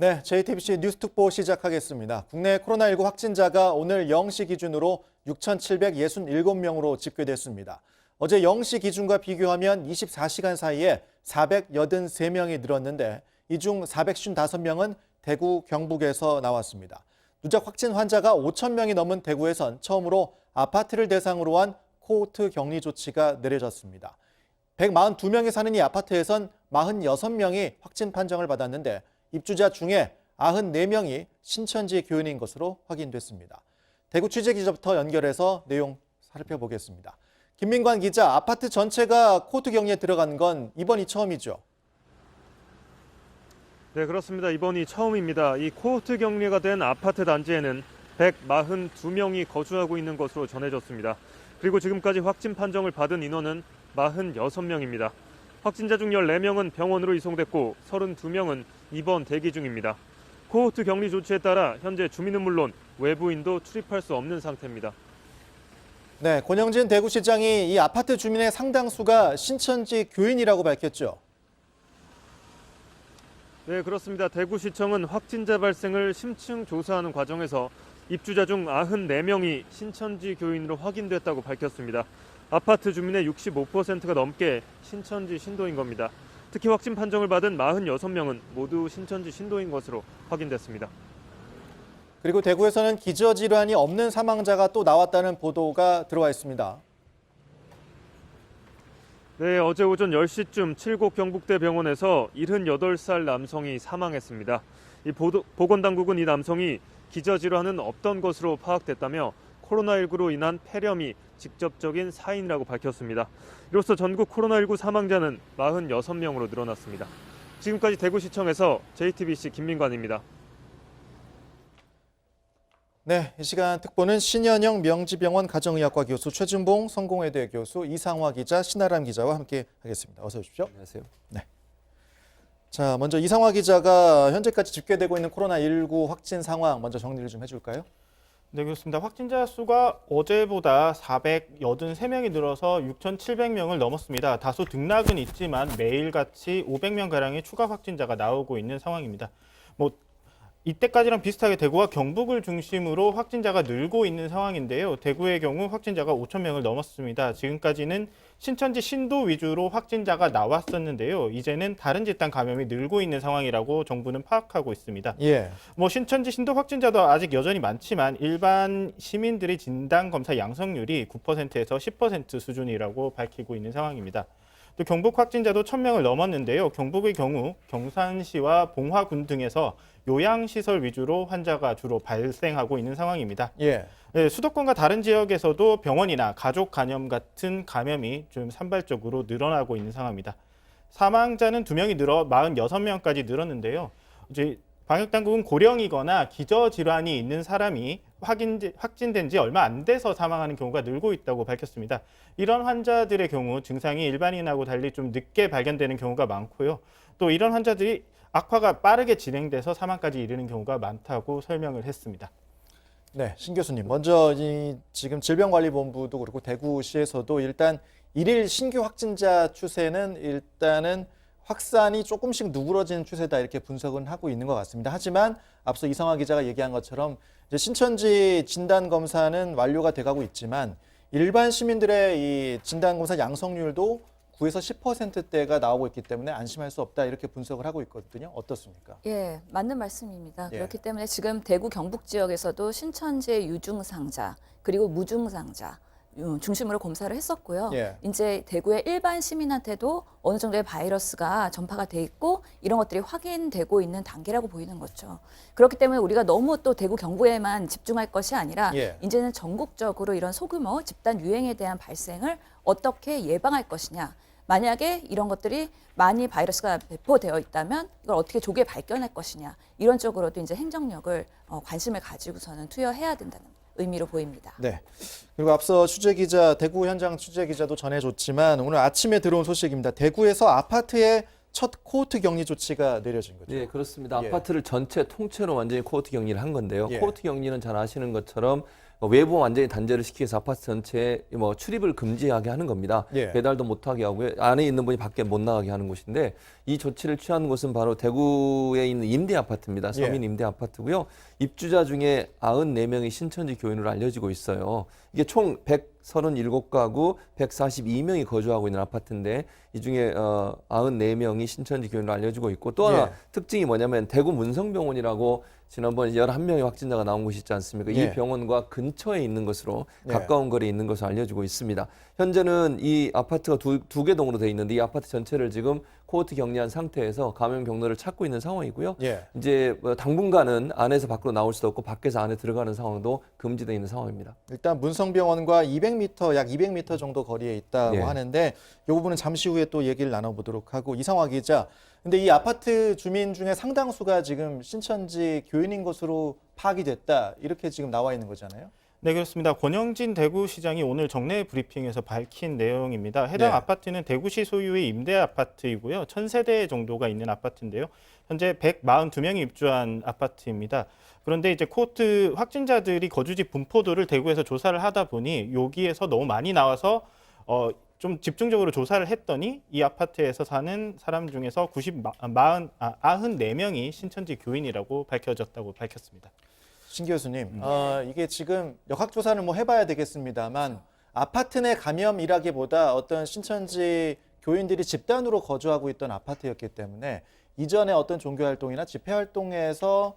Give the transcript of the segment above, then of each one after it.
네, JTBC 뉴스특보 시작하겠습니다. 국내 코로나19 확진자가 오늘 0시 기준으로 6,767명으로 집계됐습니다. 어제 0시 기준과 비교하면 24시간 사이에 483명이 늘었는데 이 중 455명은 대구, 경북에서 나왔습니다. 누적 확진 환자가 5,000명이 넘은 대구에선 처음으로 아파트를 대상으로 한 코호트 격리 조치가 내려졌습니다. 142명이 사는 이 아파트에선 46명이 확진 판정을 받았는데 입주자 중에 94명이 신천지 교인인 것으로 확인됐습니다. 대구 취재기자부터 연결해서 내용 살펴보겠습니다. 김민관 기자, 아파트 전체가 코호트 격리에 들어간 건 이번이 처음이죠? 네, 그렇습니다. 이번이 처음입니다. 이 코호트 격리가 된 아파트 단지에는 142명이 거주하고 있는 것으로 전해졌습니다. 그리고 지금까지 확진 판정을 받은 인원은 46명입니다. 확진자 중 14명은 병원으로 이송됐고 32명은 입원 대기 중입니다. 코호트 격리 조치에 따라 현재 주민은 물론 외부인도 출입할 수 없는 상태입니다. 네, 권영진 대구시장이 이 아파트 주민의 상당수가 신천지 교인이라고 밝혔죠. 네, 그렇습니다. 대구시청은 확진자 발생을 심층 조사하는 과정에서 입주자 중 94명이 신천지 교인으로 확인됐다고 밝혔습니다. 아파트 주민의 65%가 넘게 신천지 신도인 겁니다. 특히 확진 판정을 받은 46명은 모두 신천지 신도인 것으로 확인됐습니다. 그리고 대구에서는 기저질환이 없는 사망자가 또 나왔다는 보도가 들어와 있습니다. 네, 어제 오전 10시쯤 칠곡 경북대병원에서 78살 남성이 사망했습니다. 보건당국은 이 남성이 기저질환은 없던 것으로 파악됐다며 코로나19로 인한 폐렴이 직접적인 사인이라고 밝혔습니다. 이로써 전국 코로나19 사망자는 46명으로 늘어났습니다. 지금까지 대구시청에서 JTBC 김민관입니다. 네, 이 시간 특보는 신현영 명지병원 가정의학과 교수, 최준봉 성공회대 교수, 이상화 기자, 신아람 기자와 함께 하겠습니다. 어서 오십시오. 안녕하세요. 네. 자, 먼저 이상화 기자가 현재까지 집계되고 있는 코로나19 확진 상황 먼저 정리를 좀 해줄까요? 네, 그렇습니다. 확진자 수가 어제보다 483명이 늘어서 6,700명을 넘었습니다. 다소 등락은 있지만 매일같이 500명가량의 추가 확진자가 나오고 있는 상황입니다. 이때까지랑 비슷하게 대구와 경북을 중심으로 확진자가 늘고 있는 상황인데요. 대구의 경우 확진자가 5,000명을 넘었습니다. 지금까지는 신천지 신도 위주로 확진자가 나왔었는데요. 이제는 다른 집단 감염이 늘고 있는 상황이라고 정부는 파악하고 있습니다. 예. 신천지 신도 확진자도 아직 여전히 많지만 일반 시민들의 진단 검사 양성률이 9%에서 10% 수준이라고 밝히고 있는 상황입니다. 또 경북 확진자도 1,000명을 넘었는데요. 경북의 경우 경산시와 봉화군 등에서 요양시설 위주로 환자가 주로 발생하고 있는 상황입니다. 예. 네, 수도권과 다른 지역에서도 병원이나 가족 감염 같은 감염이 좀 산발적으로 늘어나고 있는 상황입니다. 사망자는 2명이 늘어 46명까지 늘었는데요. 이제 방역당국은 고령이거나 기저질환이 있는 사람이 확진된 지 얼마 안 돼서 사망하는 경우가 늘고 있다고 밝혔습니다. 이런 환자들의 경우 증상이 일반인하고 달리 좀 늦게 발견되는 경우가 많고요. 또 이런 환자들이 악화가 빠르게 진행돼서 사망까지 이르는 경우가 많다고 설명을 했습니다. 네, 신 교수님. 먼저 지금 질병관리본부도 그렇고 대구시에서도 일단 일일 신규 확진자 추세는 일단은 확산이 조금씩 누그러지는 추세다 이렇게 분석은 하고 있는 것 같습니다. 하지만 앞서 이상화 기자가 얘기한 것처럼 이제 신천지 진단 검사는 완료가 돼가고 있지만 일반 시민들의 이 진단 검사 양성률도 9에서 10%대가 나오고 있기 때문에 안심할 수 없다 이렇게 분석을 하고 있거든요. 어떻습니까? 예, 맞는 말씀입니다. 예. 그렇기 때문에 지금 대구 경북 지역에서도 신천지의 유증상자 그리고 무증상자 중심으로 검사를 했었고요. 예. 이제 대구의 일반 시민한테도 어느 정도의 바이러스가 전파가 돼 있고 이런 것들이 확인되고 있는 단계라고 보이는 거죠. 그렇기 때문에 우리가 너무 또 대구 경북에만 집중할 것이 아니라 예. 이제는 전국적으로 이런 소규모 집단 유행에 대한 발생을 어떻게 예방할 것이냐. 만약에 이런 것들이 많이 바이러스가 배포되어 있다면 이걸 어떻게 조기에 발견할 것이냐. 이런 쪽으로도 이제 행정력을 관심을 가지고서는 투여해야 된다는 의미로 보입니다. 네. 그리고 앞서 취재기자, 대구 현장 취재기자도 전해줬지만 오늘 아침에 들어온 소식입니다. 대구에서 아파트에 첫 코호트 격리 조치가 내려진 거죠. 네, 그렇습니다. 예. 아파트를 전체 통째로 완전히 코호트 격리를 한 건데요. 예. 코호트 격리는 잘 아시는 것처럼 외부 완전히 단절을 시켜서 아파트 전체에 뭐 출입을 금지하게 하는 겁니다. 예. 배달도 못하게 하고요. 안에 있는 분이 밖에 못 나가게 하는 곳인데 이 조치를 취한 곳은 바로 대구에 있는 임대 아파트입니다. 서민 예. 임대 아파트고요. 입주자 중에 94명이 신천지 교인으로 알려지고 있어요. 이게 총 137가구 142명이 거주하고 있는 아파트인데 이 중에 94명이 신천지 교인으로 알려지고 있고 또 하나 예. 특징이 뭐냐면 대구 문성병원이라고 지난번에 11명의 확진자가 나온 곳이 있지 않습니까? 예. 이 병원과 근처에 있는 것으로 예. 가까운 거리에 있는 것으로 알려지고 있습니다. 현재는 이 아파트가 두 개 동으로 되어 있는데 이 아파트 전체를 지금 코호트 격리한 상태에서 감염 경로를 찾고 있는 상황이고요. 예. 이제 뭐 당분간은 안에서 밖으로 나올 수도 없고 밖에서 안에 들어가는 상황도 금지되어 있는 상황입니다. 일단 문성병원과 200m, 약 200m 정도 거리에 있다고 예. 하는데 이 부분은 잠시 후에 또 얘기를 나눠보도록 하고 이상화 기자. 근데 이 아파트 주민 중에 상당수가 지금 신천지 교인인 것으로 파악이 됐다. 이렇게 지금 나와 있는 거잖아요. 네, 그렇습니다. 권영진 대구시장이 오늘 정례 브리핑에서 밝힌 내용입니다. 해당 네. 아파트는 대구시 소유의 임대 아파트이고요. 1000세대 정도가 있는 아파트인데요. 현재 142명이 입주한 아파트입니다. 그런데 이제 코호트 확진자들이 거주지 분포도를 대구에서 조사를 하다 보니 여기에서 너무 많이 나와서 좀 집중적으로 조사를 했더니 이 아파트에서 사는 사람 중에서 94명이 신천지 교인이라고 밝혀졌다고 밝혔습니다. 신 교수님, 이게 지금 역학조사를 뭐 해봐야 되겠습니다만 아파트 내 감염이라기보다 어떤 신천지 교인들이 집단으로 거주하고 있던 아파트였기 때문에 이전에 어떤 종교활동이나 집회활동에서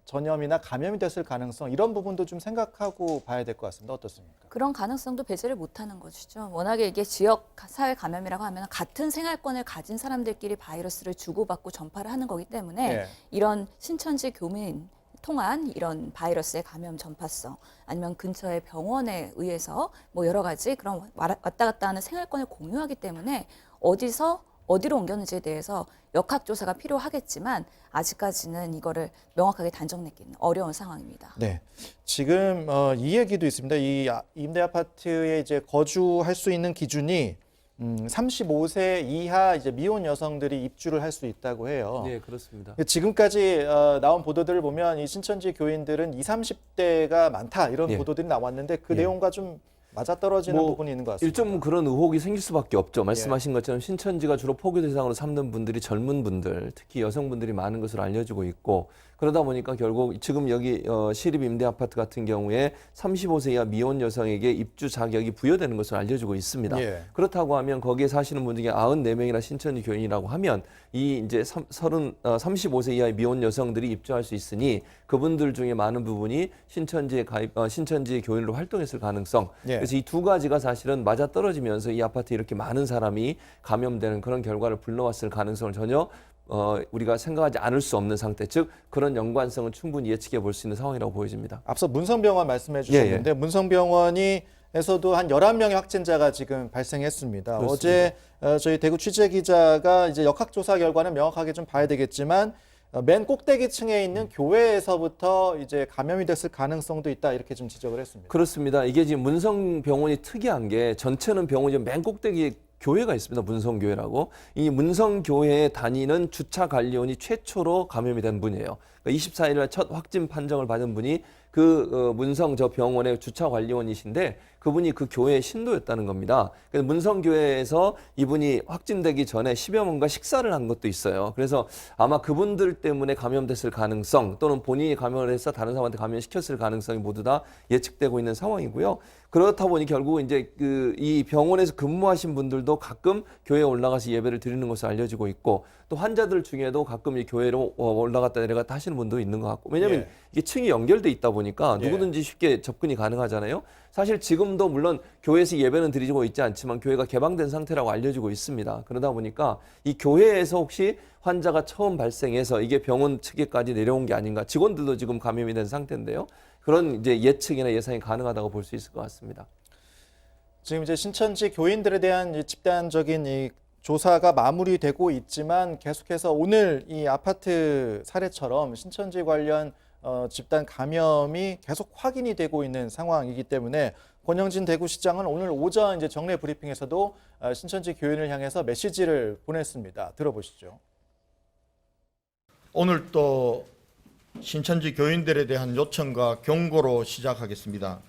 전염이나 감염이 됐을 가능성 이런 부분도 좀 생각하고 봐야 될 것 같습니다. 어떻습니까? 그런 가능성도 배제를 못하는 것이죠. 워낙에 이게 지역 사회 감염이라고 하면 같은 생활권을 가진 사람들끼리 바이러스를 주고받고 전파를 하는 거기 때문에 예. 이런 신천지 교민 통한 이런 바이러스의 감염 전파성 아니면 근처의 병원에 의해서 뭐 여러 가지 그런 왔다 갔다 하는 생활권을 공유하기 때문에 어디로 옮겼는지에 대해서 역학조사가 필요하겠지만 아직까지는 이거를 명확하게 단정내기는 어려운 상황입니다. 네, 지금 이 얘기도 있습니다. 이 임대 아파트에 이제 거주할 수 있는 기준이 35세 이하 이제 미혼 여성들이 입주를 할 수 있다고 해요. 네, 그렇습니다. 지금까지 나온 보도들을 보면 이 신천지 교인들은 20, 30대가 많다 이런 예. 보도들이 나왔는데 그 예. 내용과 좀 맞아떨어지는 부분이 있는 것 같습니다. 일점 그런 의혹이 생길 수밖에 없죠. 말씀하신 것처럼 신천지가 주로 포교 대상으로 삼는 분들이 젊은 분들, 특히 여성분들이 많은 것으로 알려지고 있고 그러다 보니까 결국 지금 여기 시립 임대 아파트 같은 경우에 35세 이하 미혼 여성에게 입주 자격이 부여되는 것으로 알려지고 있습니다. 예. 그렇다고 하면 거기에 사시는 분 중에 94명이나 신천지 교인이라고 하면 이 이제 35세 이하의 미혼 여성들이 입주할 수 있으니 그분들 중에 많은 부분이 신천지에 신천지 교인으로 활동했을 가능성. 예. 그래서 이 두 가지가 사실은 맞아떨어지면서 이 아파트에 이렇게 많은 사람이 감염되는 그런 결과를 불러왔을 가능성을 전혀 우리가 생각하지 않을 수 없는 상태, 즉 그런 연관성은 충분히 예측해 볼 수 있는 상황이라고 보여집니다. 앞서 문성병원 말씀해 주셨는데 문성병원에서도 한 11명의 확진자가 지금 발생했습니다. 그렇습니다. 어제 저희 대구 취재 기자가 이제 역학조사 결과는 명확하게 좀 봐야 되겠지만 맨 꼭대기층에 있는 교회에서부터 이제 감염이 됐을 가능성도 있다 이렇게 좀 지적을 했습니다. 그렇습니다. 이게 지금 문성병원이 특이한 게 전체는 병원이 맨 꼭대기에 교회가 있습니다. 문성교회라고. 이 문성교회에 다니는 주차관리원이 최초로 감염이 된 분이에요. 그러니까 24일 날 첫 확진 판정을 받은 분이 그 문성 저 병원의 주차관리원이신데 그분이 그 교회의 신도였다는 겁니다. 그래서 문성교회에서 이분이 확진되기 전에 10여 명과 식사를 한 것도 있어요. 그래서 아마 그분들 때문에 감염됐을 가능성 또는 본인이 감염을 해서 다른 사람한테 감염시켰을 가능성이 모두 다 예측되고 있는 상황이고요. 그렇다 보니 결국 이제 이 병원에서 근무하신 분들도 가끔 교회에 올라가서 예배를 드리는 것으로 알려지고 있고 또 환자들 중에도 가끔 이 교회로 올라갔다 내려갔다 하시는 분도 있는 것 같고 왜냐하면 예. 이게 층이 연결돼 있다 보니까 누구든지 쉽게 접근이 가능하잖아요. 사실 지금도 물론 교회에서 예배는 드리고 있지 않지만 교회가 개방된 상태라고 알려지고 있습니다. 그러다 보니까 이 교회에서 혹시 환자가 처음 발생해서 이게 병원 측에까지 내려온 게 아닌가. 직원들도 지금 감염이 된 상태인데요. 그런 이제 예측이나 예상이 가능하다고 볼 수 있을 것 같습니다. 지금 이제 신천지 교인들에 대한 이 집단적인 이 조사가 마무리되고 있지만 계속해서 오늘 이 아파트 사례처럼 신천지 관련 집단 감염이 계속 확인이 되고 있는 상황이기 때문에 권영진 대구시장은 오늘 오전 이제 정례 브리핑에서도 신천지 교인을 향해서 메시지를 보냈습니다. 들어보시죠. 오늘 또 신천지 교인들에 대한 요청과 경고로 시작하겠습니다.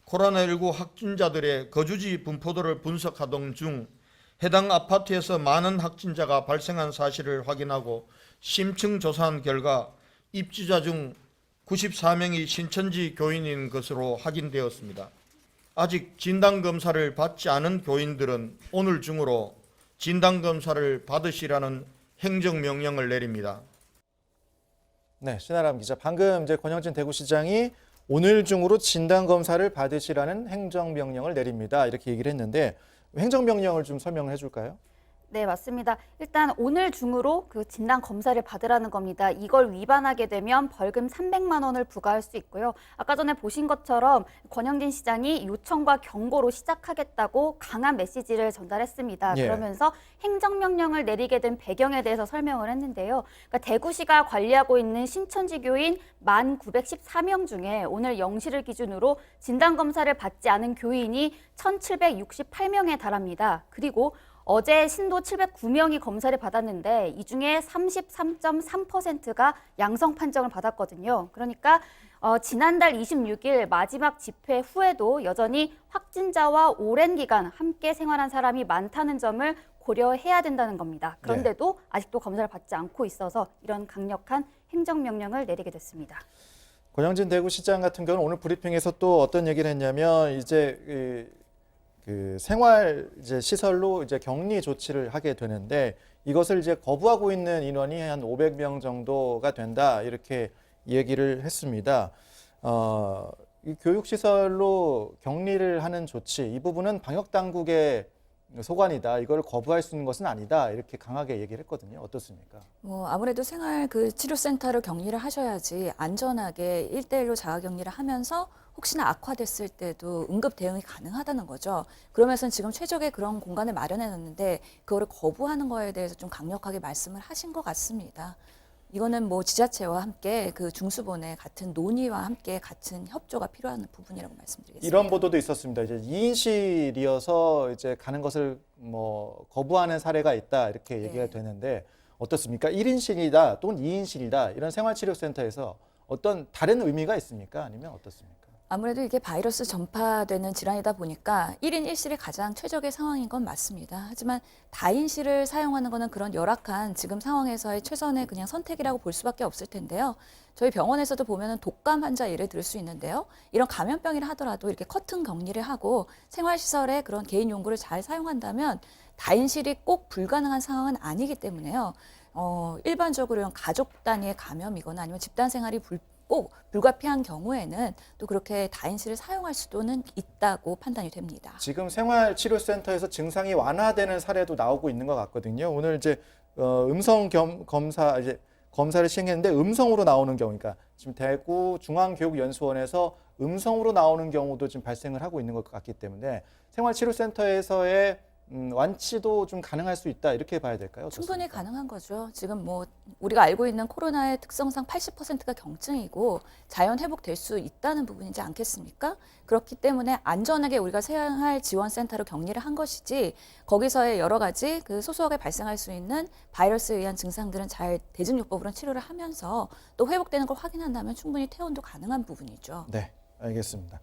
코로나19 확진자들의 거주지 분포도를 분석하던 중 해당 아파트에서 많은 확진자가 발생한 사실을 확인하고 심층 조사한 결과 입주자 중 94명이 신천지 교인인 것으로 확인되었습니다. 아직 진단검사를 받지 않은 교인들은 오늘 중으로 진단검사를 받으시라는 행정명령을 내립니다. 네, 신아람 기자. 방금 이제 권영진 대구시장이 오늘 중으로 진단검사를 받으시라는 행정명령을 내립니다. 이렇게 얘기를 했는데 행정명령을 좀 설명을 해줄까요? 네, 맞습니다. 일단 오늘 중으로 그 진단 검사를 받으라는 겁니다. 이걸 위반하게 되면 벌금 300만 원을 부과할 수 있고요. 아까 전에 보신 것처럼 권영진 시장이 요청과 경고로 시작하겠다고 강한 메시지를 전달했습니다. 예. 그러면서 행정명령을 내리게 된 배경에 대해서 설명을 했는데요. 그러니까 대구시가 관리하고 있는 신천지 교인 1,914명 중에 오늘 0시를 기준으로 진단검사를 받지 않은 교인이 1,768명에 달합니다. 그리고 어제 신도 709명이 검사를 받았는데 이 중에 33.3%가 양성 판정을 받았거든요. 그러니까 지난달 26일 마지막 집회 후에도 여전히 확진자와 오랜 기간 함께 생활한 사람이 많다는 점을 고려해야 된다는 겁니다. 그런데도 아직도 검사를 받지 않고 있어서 이런 강력한 행정명령을 내리게 됐습니다. 권영진 대구시장 같은 경우는 오늘 브리핑에서 또 어떤 얘기를 했냐면 이제 그 생활 이제 시설로 이제 격리 조치를 하게 되는데 이것을 이제 거부하고 있는 인원이 한 500명 정도가 된다 이렇게 얘기를 했습니다. 이 교육 시설로 격리를 하는 조치 이 부분은 방역 당국의 소관이다. 이걸 거부할 수 있는 것은 아니다. 이렇게 강하게 얘기를 했거든요. 어떻습니까? 아무래도 생활 그 치료센터를 격리를 하셔야지 안전하게 1대1로 자가격리를 하면서 혹시나 악화됐을 때도 응급 대응이 가능하다는 거죠. 그러면서 지금 최적의 그런 공간을 마련해 놨는데 그거를 거부하는 거에 대해서 좀 강력하게 말씀을 하신 것 같습니다. 이거는 뭐 지자체와 함께 그 중수본의 같은 논의와 함께 같은 협조가 필요한 부분이라고 말씀드리겠습니다. 이런 보도도 있었습니다. 이제 2인실이어서 이제 가는 것을 뭐 거부하는 사례가 있다 이렇게 얘기가 되는데 어떻습니까? 1인실이다 또는 2인실이다 이런 생활치료센터에서 어떤 다른 의미가 있습니까? 아니면 어떻습니까? 아무래도 이게 바이러스 전파되는 질환이다 보니까 1인 1실이 가장 최적의 상황인 건 맞습니다. 하지만 다인실을 사용하는 거는 그런 열악한 지금 상황에서의 최선의 그냥 선택이라고 볼 수밖에 없을 텐데요. 저희 병원에서도 보면은 독감 환자 예를 들 수 있는데요. 이런 감염병이라 하더라도 이렇게 커튼 격리를 하고 생활시설에 그런 개인 용구를 잘 사용한다면 다인실이 꼭 불가능한 상황은 아니기 때문에요. 일반적으로 이런 가족 단위의 감염이거나 아니면 집단 생활이 꼭 불가피한 경우에는 또 그렇게 다인실을 사용할 수도는 있다고 판단이 됩니다. 지금 생활치료센터에서 증상이 완화되는 사례도 나오고 있는 것 같거든요. 오늘 이제 음성 검사 이제 검사를 시행했는데 음성으로 나오는 경우니까 지금 대구 중앙교육연수원에서 음성으로 나오는 경우도 지금 발생을 하고 있는 것 같기 때문에 생활치료센터에서의 완치도 좀 가능할 수 있다 이렇게 봐야 될까요? 충분히 어떻습니까? 가능한 거죠. 지금 뭐 우리가 알고 있는 코로나의 특성상 80%가 경증이고 자연 회복될 수 있다는 부분이지 않겠습니까? 그렇기 때문에 안전하게 우리가 생활지원센터로 격리를 한 것이지 거기서의 여러 가지 그 소소하게 발생할 수 있는 바이러스에 의한 증상들은 잘 대증요법으로 치료를 하면서 또 회복되는 걸 확인한다면 충분히 퇴원도 가능한 부분이죠. 네, 알겠습니다.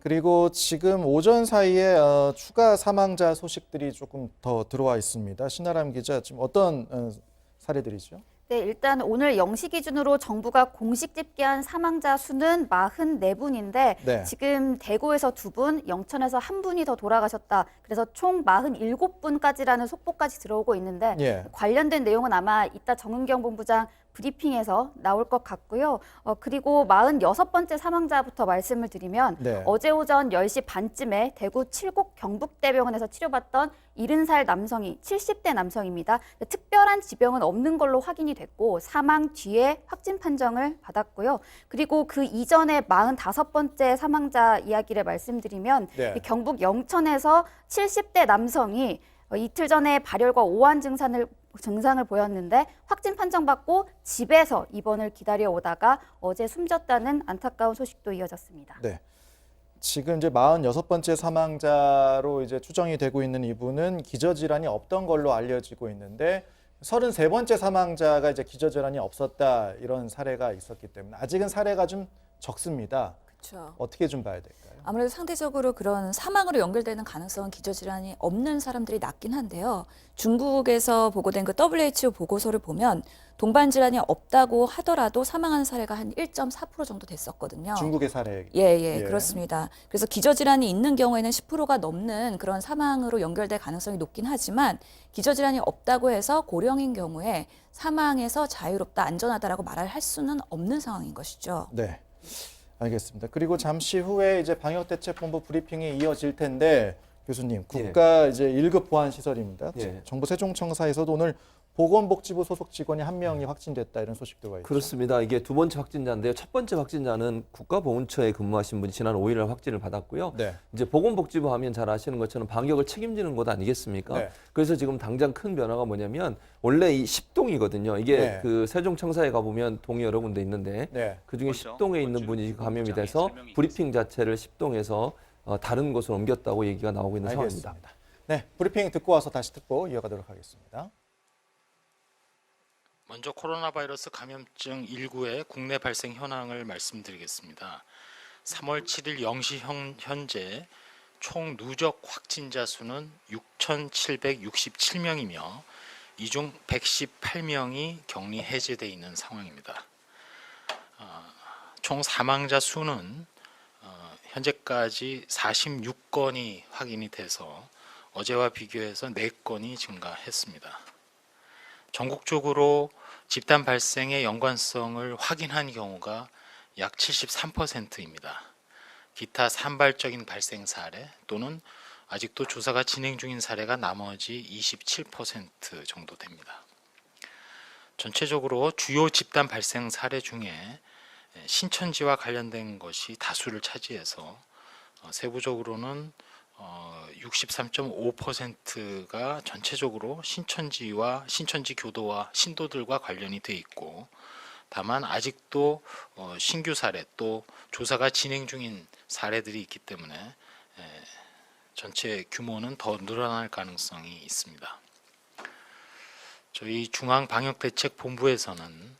그리고 지금 오전 사이에 추가 사망자 소식들이 조금 더 들어와 있습니다. 신아람 기자, 지금 어떤 사례들이죠? 네, 일단 오늘 0시 기준으로 정부가 공식 집계한 사망자 수는 44분인데 네. 지금 대구에서 2분, 영천에서 1분이 더 돌아가셨다. 그래서 총 47분까지라는 속보까지 들어오고 있는데 예. 관련된 내용은 아마 이따 정은경 본부장 브리핑에서 나올 것 같고요. 그리고 46번째 사망자부터 말씀을 드리면 네. 어제 오전 10시 반쯤에 대구 칠곡 경북대병원에서 치료받던 70살 남성이 70대 남성입니다. 특별한 지병은 없는 걸로 확인이 됐고 사망 뒤에 확진 판정을 받았고요. 그리고 그 이전에 45번째 사망자 이야기를 말씀드리면 네. 경북 영천에서 70대 남성이 이틀 전에 발열과 오한 증상을 보였는데 확진 판정받고 집에서 입원을 기다려오다가 어제 숨졌다는 안타까운 소식도 이어졌습니다. 네. 지금 이제 46번째 사망자로 이제 추정이 되고 있는 이분은 기저질환이 없던 걸로 알려지고 있는데 33번째 사망자가 이제 기저질환이 없었다 이런 사례가 있었기 때문에 아직은 사례가 좀 적습니다. 그렇죠. 어떻게 좀 봐야 될까요? 아무래도 상대적으로 그런 사망으로 연결되는 가능성은 기저질환이 없는 사람들이 낮긴 한데요. 중국에서 보고된 그 WHO 보고서를 보면 동반 질환이 없다고 하더라도 사망하는 사례가 한 1.4% 정도 됐었거든요. 중국의 사례. 예, 그렇습니다. 그래서 기저질환이 있는 경우에는 10%가 넘는 그런 사망으로 연결될 가능성이 높긴 하지만 기저질환이 없다고 해서 고령인 경우에 사망에서 자유롭다, 안전하다라고 말을 할 수는 없는 상황인 것이죠. 네. 알겠습니다. 그리고 잠시 후에 이제 방역대책본부 브리핑이 이어질 텐데 교수님, 국가 이제 1급 보안 시설입니다. 예. 정부 세종청사에서도 오늘 보건복지부 소속 직원이 1명이 확진됐다 이런 소식도 와 있죠. 그렇습니다. 이게 두 번째 확진자인데요. 첫 번째 확진자는 국가보훈처에 근무하신 분이 지난 5일 날 확진을 받았고요. 네. 이제 보건복지부 하면 잘 아시는 것처럼 방역을 책임지는 곳 아니겠습니까? 네. 그래서 지금 당장 큰 변화가 뭐냐면 원래 이 10동이거든요. 이게 네. 그 세종청사에 가보면 동이 여러 군데 있는데 네. 그중에 10동에 있는 분이 감염이 돼서 브리핑 자체를 10동에서 다른 곳으로 옮겼다고 얘기가 나오고 있는 상황입니다. 알겠습니다. 네, 브리핑 듣고 와서 다시 듣고 이어가도록 하겠습니다. 먼저 코로나 바이러스 감염증 19의 국내 발생 현황을 말씀드리겠습니다. 3월 7일 0시 현재 총 누적 확진자 수는 6,767명이며 이 중 118명이 격리 해제되어 있는 상황입니다. 총 사망자 수는 현재까지 46건이 확인이 돼서 어제와 비교해서 4건이 증가했습니다. 전국적으로 집단 발생의 연관성을 확인한 경우가 약 73%입니다. 기타 산발적인 발생 사례 또는 아직도 조사가 진행 중인 사례가 나머지 27% 정도 됩니다. 전체적으로 주요 집단 발생 사례 중에 신천지와 관련된 것이 다수를 차지해서 세부적으로는 63.5%가 전체적으로 신천지 교도와 신도들과 관련이 돼 있고, 다만 아직도 신규 사례 또 조사가 진행 중인 사례들이 있기 때문에 전체 규모는 더 늘어날 가능성이 있습니다. 저희 중앙방역대책본부에서는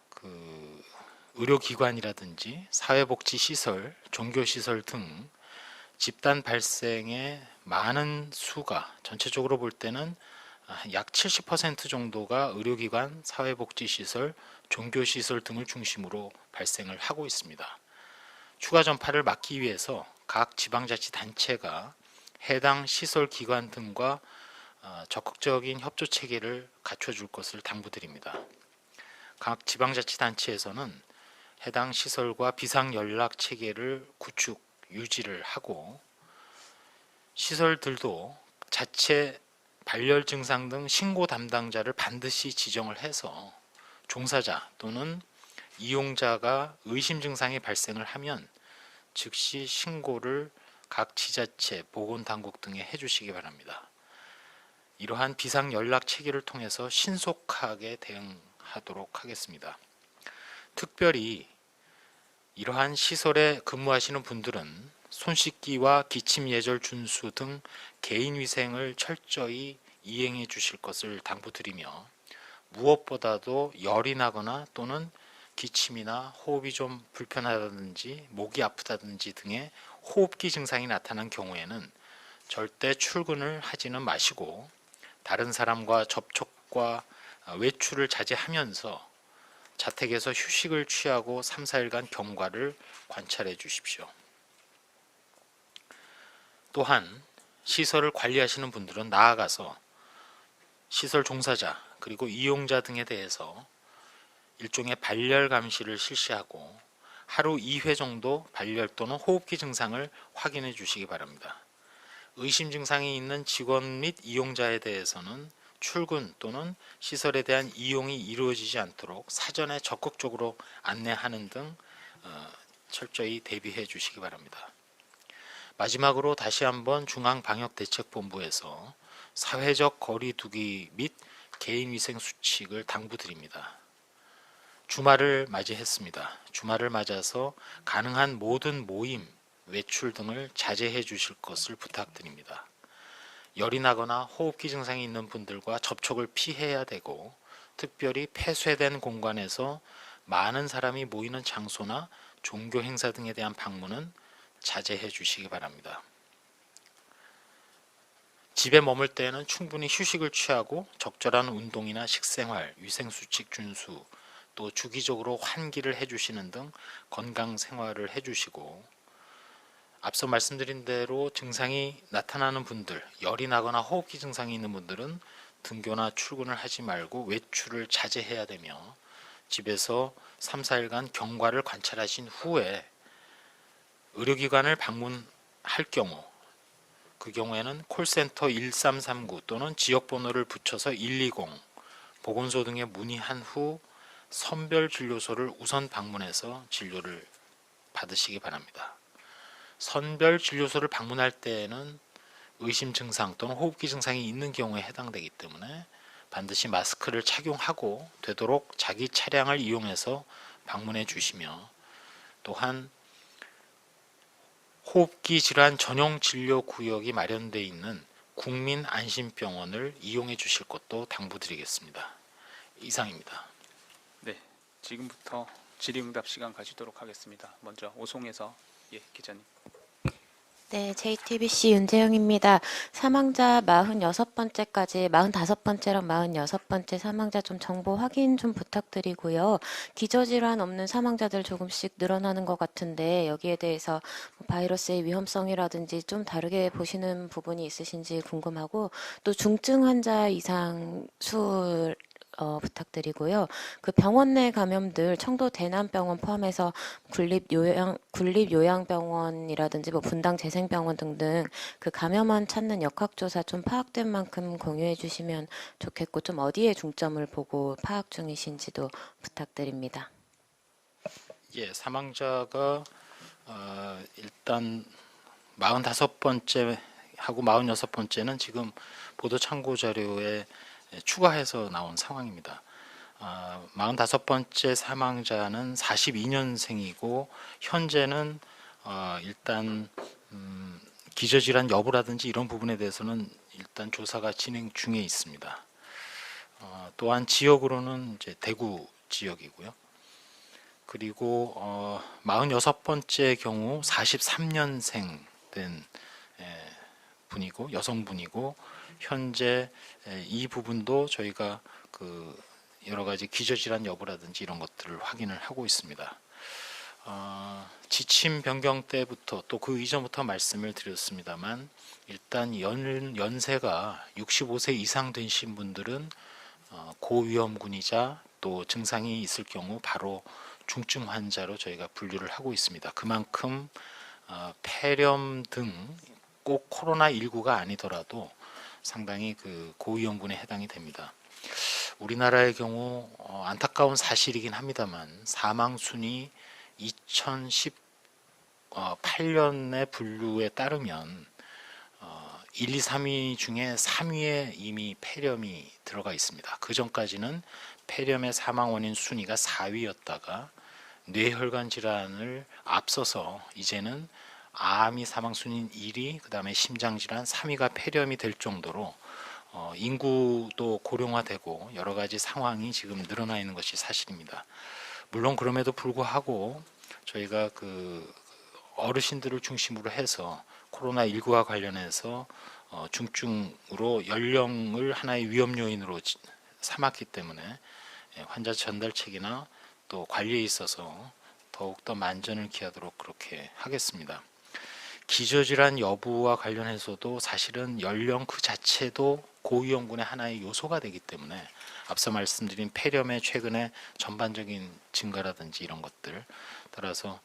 그 의료기관이라든지 사회복지시설, 종교시설 등 집단 발생의 많은 수가 전체적으로 볼 때는 약 70% 정도가 의료기관, 사회복지시설, 종교시설 등을 중심으로 발생을 하고 있습니다. 추가 전파를 막기 위해서 각 지방자치단체가 해당 시설 기관 등과 적극적인 협조 체계를 갖춰줄 것을 당부드립니다. 각 지방자치단체에서는 해당 시설과 비상연락 체계를 구축, 유지를 하고 시설들도 자체 발열 증상 등 신고 담당자를 반드시 지정을 해서 종사자 또는 이용자가 의심 증상이 발생을 하면 즉시 신고를 각 지자체, 보건당국 등에 해주시기 바랍니다. 이러한 비상연락 체계를 통해서 신속하게 대응하도록 하겠습니다. 특별히 이러한 시설에 근무하시는 분들은 손 씻기와 기침 예절 준수 등 개인위생을 철저히 이행해 주실 것을 당부드리며, 무엇보다도 열이 나거나 또는 기침이나 호흡이 좀 불편하다든지 목이 아프다든지 등의 호흡기 증상이 나타난 경우에는 절대 출근을 하지는 마시고 다른 사람과 접촉과 외출을 자제하면서 자택에서 휴식을 취하고 3, 4일간 경과를 관찰해 주십시오. 또한 시설을 관리하시는 분들은 나아가서 시설 종사자 그리고 이용자 등에 대해서 일종의 발열 감시를 실시하고 하루 2회 정도 발열 또는 호흡기 증상을 확인해 주시기 바랍니다. 의심 증상이 있는 직원 및 이용자에 대해서는 출근 또는 시설에 대한 이용이 이루어지지 않도록 사전에 적극적으로 안내하는 등 철저히 대비해 주시기 바랍니다. 마지막으로 다시 한번 중앙방역대책본부에서 사회적 거리 두기 및 개인위생 수칙을 당부드립니다. 주말을 맞이했습니다. 주말을 맞아서 가능한 모든 모임, 외출 등을 자제해 주실 것을 부탁드립니다. 열이 나거나 호흡기 증상이 있는 분들과 접촉을 피해야 되고 특별히 폐쇄된 공간에서 많은 사람이 모이는 장소나 종교 행사 등에 대한 방문은 자제해 주시기 바랍니다. 집에 머물 때에는 충분히 휴식을 취하고 적절한 운동이나 식생활, 위생수칙 준수, 또 주기적으로 환기를 해주시는 등 건강 생활을 해주시고 앞서 말씀드린 대로 증상이 나타나는 분들, 열이 나거나 호흡기 증상이 있는 분들은 등교나 출근을 하지 말고 외출을 자제해야 되며 집에서 3, 4일간 경과를 관찰하신 후에 의료기관을 방문할 경우 그 경우에는 콜센터 1339 또는 지역번호를 붙여서 120 보건소 등에 문의한 후 선별진료소를 우선 방문해서 진료를 받으시기 바랍니다. 선별진료소를 방문할 때에는 의심 증상 또는 호흡기 증상이 있는 경우에 해당되기 때문에 반드시 마스크를 착용하고 되도록 자기 차량을 이용해서 방문해 주시며 또한 호흡기 질환 전용 진료 구역이 마련되어 있는 국민안심병원을 이용해 주실 것도 당부드리겠습니다. 이상입니다. 네, 지금부터 질의응답 시간 가지도록 하겠습니다. 먼저 오송에서 기자님. 네, JTBC 윤재영입니다. 사망자 46번째까지 45번째랑 46번째 사망자 좀 정보 확인 좀 부탁드리고요. 기저질환 없는 사망자들 조금씩 늘어나는 것 같은데 여기에 대해서 바이러스의 위험성이라든지 좀 다르게 보시는 부분이 있으신지 궁금하고 또 중증 환자 이상 수 부탁드리고요. 그 병원 내 감염들 청도 대남병원 포함해서 군립요양병원이라든지 뭐 분당 재생병원 등등 그 감염원 찾는 역학조사 좀 파악된 만큼 공유해 주시면 좋겠고 좀 어디에 중점을 보고 파악 중이신지도 부탁드립니다. 예, 사망자가 일단 45번째 하고 46번째는 지금 보도 참고 자료에 추가해서 나온 상황입니다. 45번째 사망자는 42년생이고 현재는 일단 기저질환 여부라든지 이런 부분에 대해서는 일단 조사가 진행 중에 있습니다. 또한 지역으로는 이제 대구 지역이고요. 그리고 46번째 경우 43년생 된 분이고 여성분이고 현재 이 부분도 저희가 그 여러 가지 기저질환 여부라든지 이런 것들을 확인을 하고 있습니다. 지침 변경 때부터 또 그 이전부터 말씀을 드렸습니다만 일단 연세가 65세 이상 되신 분들은 고위험군이자 또 증상이 있을 경우 바로 중증 환자로 저희가 분류를 하고 있습니다. 그만큼 폐렴 등 꼭 코로나19가 아니더라도 상당히 그 고위험군에 해당이 됩니다. 우리나라의 경우 안타까운 사실이긴 합니다만 사망 순위 2018년의 분류에 따르면 1, 2, 3위 중에 3위에 이미 폐렴이 들어가 있습니다. 그 전까지는 폐렴의 사망 원인 순위가 4위였다가 뇌혈관 질환을 앞서서 이제는 암이 사망 순위 1위, 그 다음에 심장질환 3위가 폐렴이 될 정도로 인구도 고령화되고 여러 가지 상황이 지금 늘어나 있는 것이 사실입니다. 물론 그럼에도 불구하고 저희가 그 어르신들을 중심으로 해서 코로나19와 관련해서 중증으로 연령을 하나의 위험 요인으로 삼았기 때문에 환자 전달책이나 또 관리에 있어서 더욱더 만전을 기하도록 그렇게 하겠습니다. 기저질환 여부와 관련해서도 사실은 연령 그 자체도 고위험군의 하나의 요소가 되기 때문에 앞서 말씀드린 폐렴의 최근에 전반적인 증가라든지 이런 것들 따라서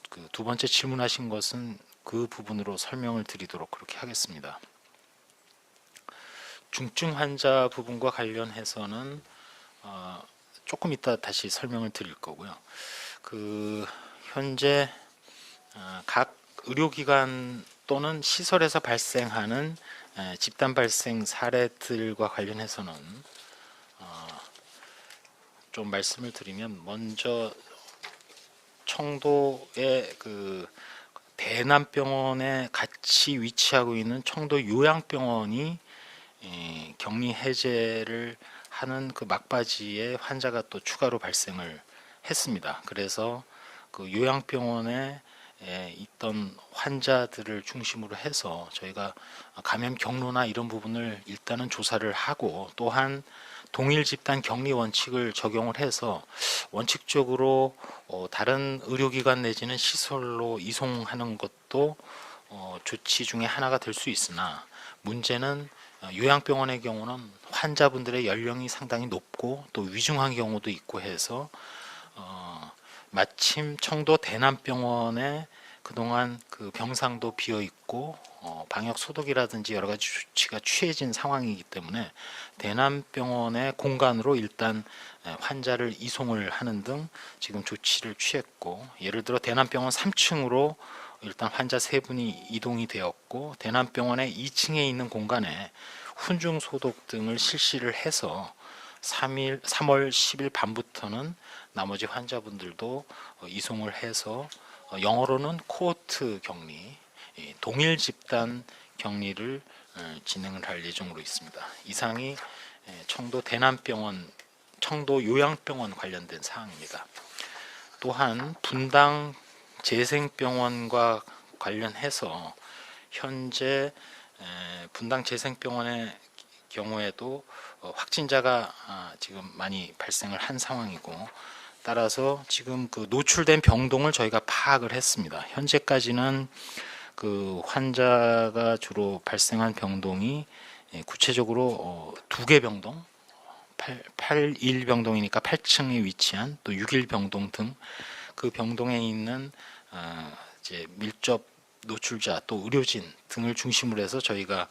그 두 번째 질문하신 것은 그 부분으로 설명을 드리도록 그렇게 하겠습니다. 중증 환자 부분과 관련해서는 조금 이따 다시 설명을 드릴 거고요. 그 현재 각 의료기관 또는 시설에서 발생하는 집단 발생 사례들과 관련해서는 좀 말씀을 드리면 먼저 청도의 그 대남병원에 같이 위치하고 있는 청도 요양병원이 격리 해제를 하는 그 막바지에 환자가 또 추가로 발생을 했습니다. 그래서 그 요양병원에 있던 환자들을 중심으로 해서 저희가 감염 경로나 이런 부분을 일단은 조사를 하고, 또한 동일 집단 격리 원칙을 적용을 해서 원칙적으로 다른 의료기관 내지는 시설로 이송하는 것도 조치 중에 하나가 될 수 있으나, 문제는 요양병원의 경우는 환자분들의 연령이 상당히 높고 또 위중한 경우도 있고 해서 마침 청도 대남병원에 그동안 그 병상도 비어 있고 방역 소독이라든지 여러 가지 조치가 취해진 상황이기 때문에 대남병원의 공간으로 일단 환자를 이송을 하는 등 지금 조치를 취했고, 예를 들어 대남병원 3층으로 일단 환자 3분이 이동이 되었고, 대남병원의 2층에 있는 공간에 훈중 소독 등을 실시를 해서 3월 10일 밤부터는 나머지 환자분들도 이송을 해서 영어로는 코호트 격리, 동일 집단 격리를 진행을 할 예정으로 있습니다. 이상이 청도 대남병원, 청도 요양병원 관련된 사항입니다. 또한 분당 재생병원과 관련해서 현재 분당 재생병원의 경우에도 확진자가 지금 많이 발생을 한 상황이고, 따라서 지금 그 노출된 병동을 저희가 파악을 했습니다. 현재까지는 그 환자가 주로 발생한 병동이 구체적으로 2개 병동, 8일 병동이니까 8층에 위치한 또 6일 병동 등 그 병동에 있는 이제 밀접 노출자 또 의료진 등을 중심으로 해서 저희가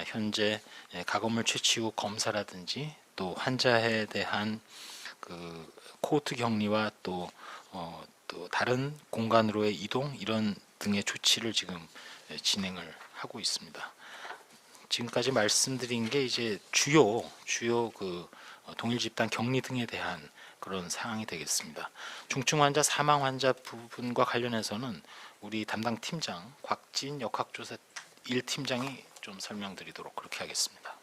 현재 가건물 채취 후 검사라든지 또 환자에 대한 그 코호트 격리와 또 다른 공간으로의 이동 이런 등의 조치를 지금 진행을 하고 있습니다. 지금까지 말씀드린 게 이제 주요 그 동일 집단 격리 등에 대한 그런 사항이 되겠습니다. 중증 환자, 사망 환자 부분과 관련해서는 우리 담당 팀장 곽진 역학조사 1팀장이 좀 설명드리도록 그렇게 하겠습니다.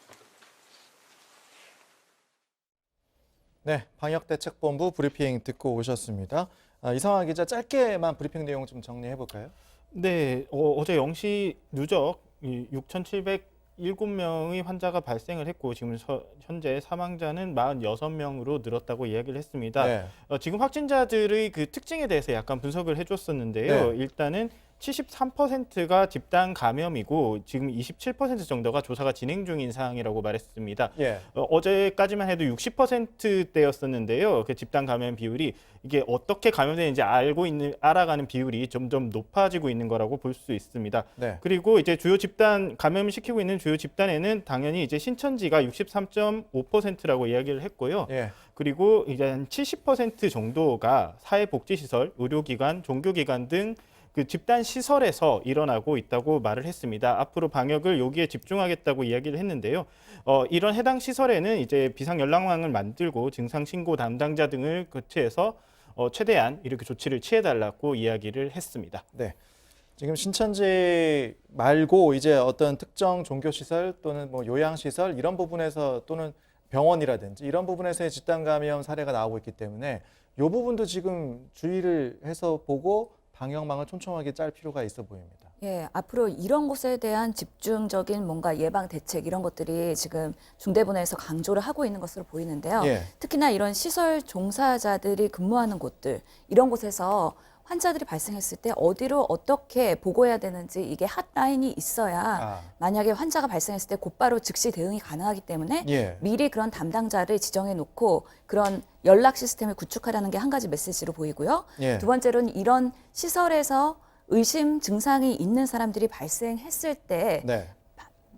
네, 방역대책본부 브리핑 듣고 오셨습니다. 이상화 기자, 짧게만 브리핑 내용 좀 정리해 볼까요? 네, 어제 0시 누적 6,707명의 환자가 발생을 했고, 지금 현재 사망자는 46명으로 늘었다고 이야기를 했습니다. 네. 지금 확진자들의 그 특징에 대해서 약간 분석을 해줬었는데요. 네. 일단은 73%가 집단 감염이고 지금 27% 정도가 조사가 진행 중인 상황이라고 말했습니다. 예. 어제까지만 해도 60%대였었는데요. 그 집단 감염 비율이 이게 어떻게 감염되는지 알아가는 비율이 점점 높아지고 있는 거라고 볼 수 있습니다. 네. 그리고 이제 주요 집단 감염을 시키고 있는 주요 집단에는 당연히 이제 신천지가 63.5%라고 이야기를 했고요. 예. 그리고 이제 한 70% 정도가 사회복지시설, 의료기관, 종교기관 등 그 집단 시설에서 일어나고 있다고 말을 했습니다. 앞으로 방역을 여기에 집중하겠다고 이야기를 했는데요. 이런 해당 시설에는 이제 비상 연락망을 만들고 증상 신고 담당자 등을 거치해서 최대한 이렇게 조치를 취해달라고 이야기를 했습니다. 네. 지금 신천지 말고 이제 어떤 특정 종교시설 또는 뭐 요양시설 이런 부분에서 또는 병원이라든지 이런 부분에서의 집단 감염 사례가 나오고 있기 때문에 이 부분도 지금 주의를 해서 보고 방역망을 촘촘하게 짤 필요가 있어 보입니다. 예, 앞으로 이런 곳에 대한 집중적인 뭔가 예방 대책 이런 것들이 지금 중대본에서 강조를 하고 있는 것으로 보이는데요. 예. 특히나 이런 시설 종사자들이 근무하는 곳들 이런 곳에서 환자들이 발생했을 때 어디로 어떻게 보고해야 되는지 이게 핫라인이 있어야 만약에 환자가 발생했을 때 곧바로 즉시 대응이 가능하기 때문에 예. 미리 그런 담당자를 지정해 놓고 그런 연락 시스템을 구축하라는 게 한 가지 메시지로 보이고요. 예. 두 번째로는 이런 시설에서 의심 증상이 있는 사람들이 발생했을 때 네.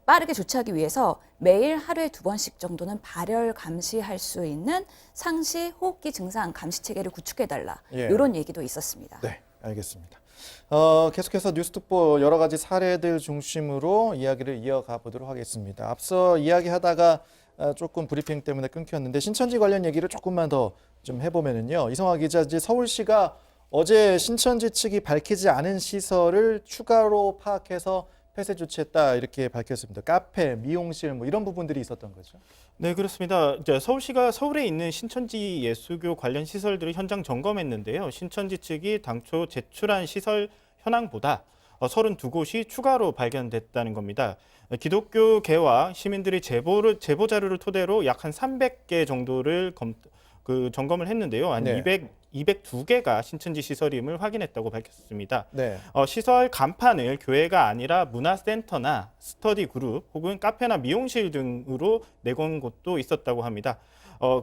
빠르게 조치하기 위해서 매일 하루에 2번씩 정도는 발열 감시할 수 있는 상시 호흡기 증상 감시 체계를 구축해달라. 예. 이런 얘기도 있었습니다. 네, 알겠습니다. 계속해서 뉴스특보 여러 가지 사례들 중심으로 이야기를 이어가 보도록 하겠습니다. 앞서 이야기하다가 조금 브리핑 때문에 끊겼는데 신천지 관련 얘기를 조금만 더 좀 해보면은요. 이성화 기자, 이제 서울시가 어제 신천지 측이 밝히지 않은 시설을 추가로 파악해서 폐쇄 조치했다 이렇게 밝혔습니다. 카페, 미용실 뭐 이런 부분들이 있었던 거죠. 네, 그렇습니다. 이제 서울시가 서울에 있는 신천지 예수교 관련 시설들을 현장 점검했는데요. 신천지 측이 당초 제출한 시설 현황보다 32곳이 추가로 발견됐다는 겁니다. 기독교계와 시민들이 제보 자료를 토대로 약 한 300개 정도를 점검을 했는데요. 한 네. 202개가 신천지 시설임을 확인했다고 밝혔습니다. 네. 시설 간판을 교회가 아니라 문화센터나 스터디 그룹 혹은 카페나 미용실 등으로 내건 곳도 있었다고 합니다.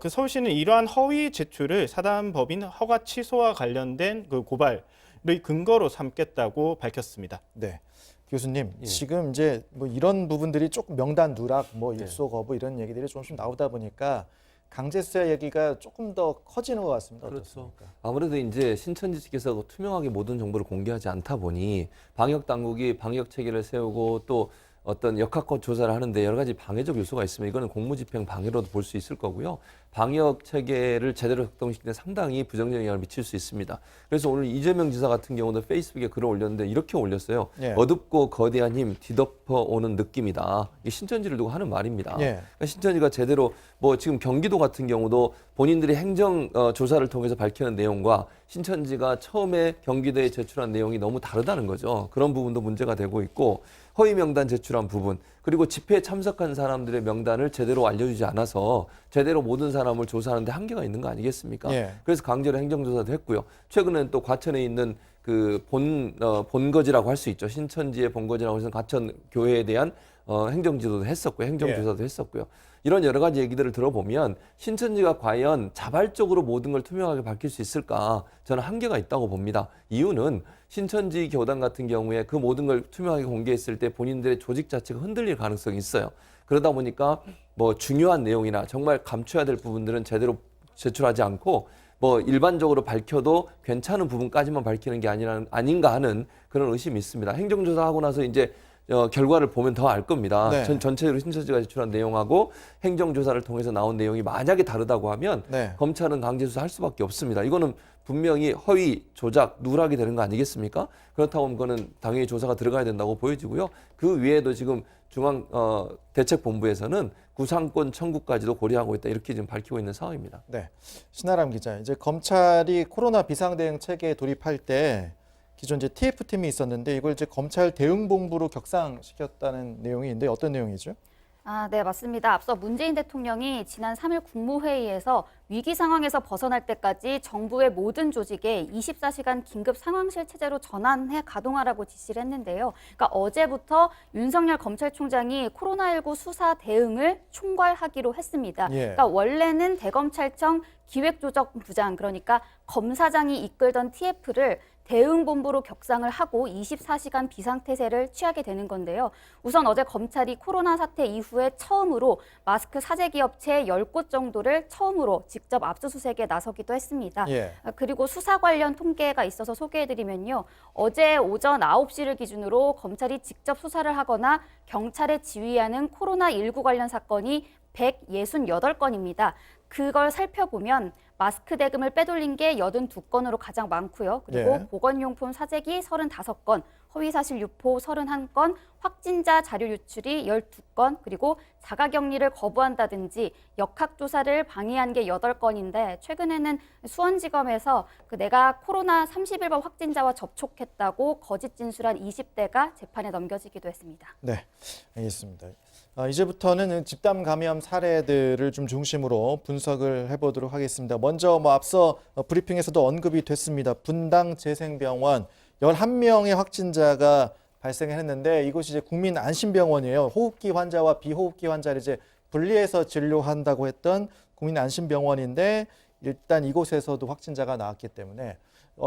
그 서울시는 이러한 허위 제출을 사단법인 허가 취소와 관련된 그 고발의 근거로 삼겠다고 밝혔습니다. 네. 교수님, 예. 지금 이제 뭐 이런 부분들이 조금 명단 누락, 뭐 네. 입소 거부 이런 얘기들이 조금씩 나오다 보니까 강제수사 얘기가 조금 더 커지는 것 같습니다. 그렇죠. 어떻습니까? 아무래도 이제 신천지 측에서 투명하게 모든 정보를 공개하지 않다 보니 방역 당국이 방역 체계를 세우고 또 어떤 역학과 조사를 하는데 여러 가지 방해적 요소가 있으면 이거는 공무집행 방해로도 볼 수 있을 거고요. 방역 체계를 제대로 작동시키는 데 상당히 부정적 영향을 미칠 수 있습니다. 그래서 오늘 이재명 지사 같은 경우도 페이스북에 글을 올렸는데 이렇게 올렸어요. 예. 어둡고 거대한 힘 뒤덮어 오는 느낌이다. 이게 신천지를 두고 하는 말입니다. 예. 그러니까 신천지가 제대로 뭐 지금 경기도 같은 경우도 본인들이 행정 조사를 통해서 밝히는 내용과 신천지가 처음에 경기도에 제출한 내용이 너무 다르다는 거죠. 그런 부분도 문제가 되고 있고 허위 명단 제출한 부분 그리고 집회에 참석한 사람들의 명단을 제대로 알려주지 않아서 제대로 모든 사람을 조사하는데 한계가 있는 거 아니겠습니까? 예. 그래서 강제로 행정조사도 했고요. 최근에는 또 과천에 있는 그 본거지라고 할 수 있죠. 신천지의 본거지라고 해서 과천 교회에 대한 행정지도도 했었고요. 행정조사도 했었고요. 이런 여러 가지 얘기들을 들어보면 신천지가 과연 자발적으로 모든 걸 투명하게 밝힐 수 있을까? 저는 한계가 있다고 봅니다. 이유는 신천지 교단 같은 경우에 그 모든 걸 투명하게 공개했을 때 본인들의 조직 자체가 흔들릴 가능성이 있어요. 그러다 보니까 뭐 중요한 내용이나 정말 감춰야 될 부분들은 제대로 제출하지 않고 뭐 일반적으로 밝혀도 괜찮은 부분까지만 밝히는 게 아닌가 하는 그런 의심이 있습니다. 행정조사하고 나서 이제 결과를 보면 더 알 겁니다. 네. 전체적으로 신천지가 제출한 내용하고 행정조사를 통해서 나온 내용이 만약에 다르다고 하면 네. 검찰은 강제수사할 수밖에 없습니다. 이거는 분명히 허위, 조작, 누락이 되는 거 아니겠습니까? 그렇다고 하면 그거는 당연히 조사가 들어가야 된다고 보여지고요. 그 외에도 지금 중앙대책본부에서는 구상권 청구까지도 고려하고 있다. 이렇게 지금 밝히고 있는 상황입니다. 네. 신아람 기자, 이제 검찰이 코로나 비상대응 체계에 돌입할 때 기존 이제 TF팀이 있었는데 이걸 이제 검찰 대응본부로 격상시켰다는 내용이 있는데 어떤 내용이죠? 네, 맞습니다. 앞서 문재인 대통령이 지난 3일 국무회의에서 위기 상황에서 벗어날 때까지 정부의 모든 조직에 24시간 긴급 상황실 체제로 전환해 가동하라고 지시를 했는데요. 그러니까 어제부터 윤석열 검찰총장이 코로나19 수사 대응을 총괄하기로 했습니다. 예. 그러니까 원래는 대검찰청 기획조정부장, 그러니까 검사장이 이끌던 TF를 대응본부로 격상을 하고 24시간 비상태세를 취하게 되는 건데요. 우선 어제 검찰이 코로나 사태 이후에 처음으로 마스크 사재기 업체 10곳 정도를 처음으로 직접 압수수색에 나서기도 했습니다. 예. 그리고 수사 관련 통계가 있어서 소개해드리면요. 어제 오전 9시를 기준으로 검찰이 직접 수사를 하거나 경찰에 지휘하는 코로나19 관련 사건이 168건입니다. 그걸 살펴보면 마스크 대금을 빼돌린 게 82건으로 가장 많고요. 그리고 예. 보건용품 사재기 35건, 허위사실 유포 31건, 확진자 자료 유출이 12건, 그리고 자가격리를 거부한다든지 역학조사를 방해한 게 8건인데 최근에는 수원지검에서 내가 코로나 31번 확진자와 접촉했다고 거짓 진술한 20대가 재판에 넘겨지기도 했습니다. 네, 알겠습니다. 이제부터는 집단 감염 사례들을 좀 중심으로 분석을 해보도록 하겠습니다. 먼저 앞서 브리핑에서도 언급이 됐습니다. 분당 재생병원 11명의 확진자가 발생했는데 이곳이 이제 국민안심병원이에요. 호흡기 환자와 비호흡기 환자를 이제 분리해서 진료한다고 했던 국민안심병원인데 일단 이곳에서도 확진자가 나왔기 때문에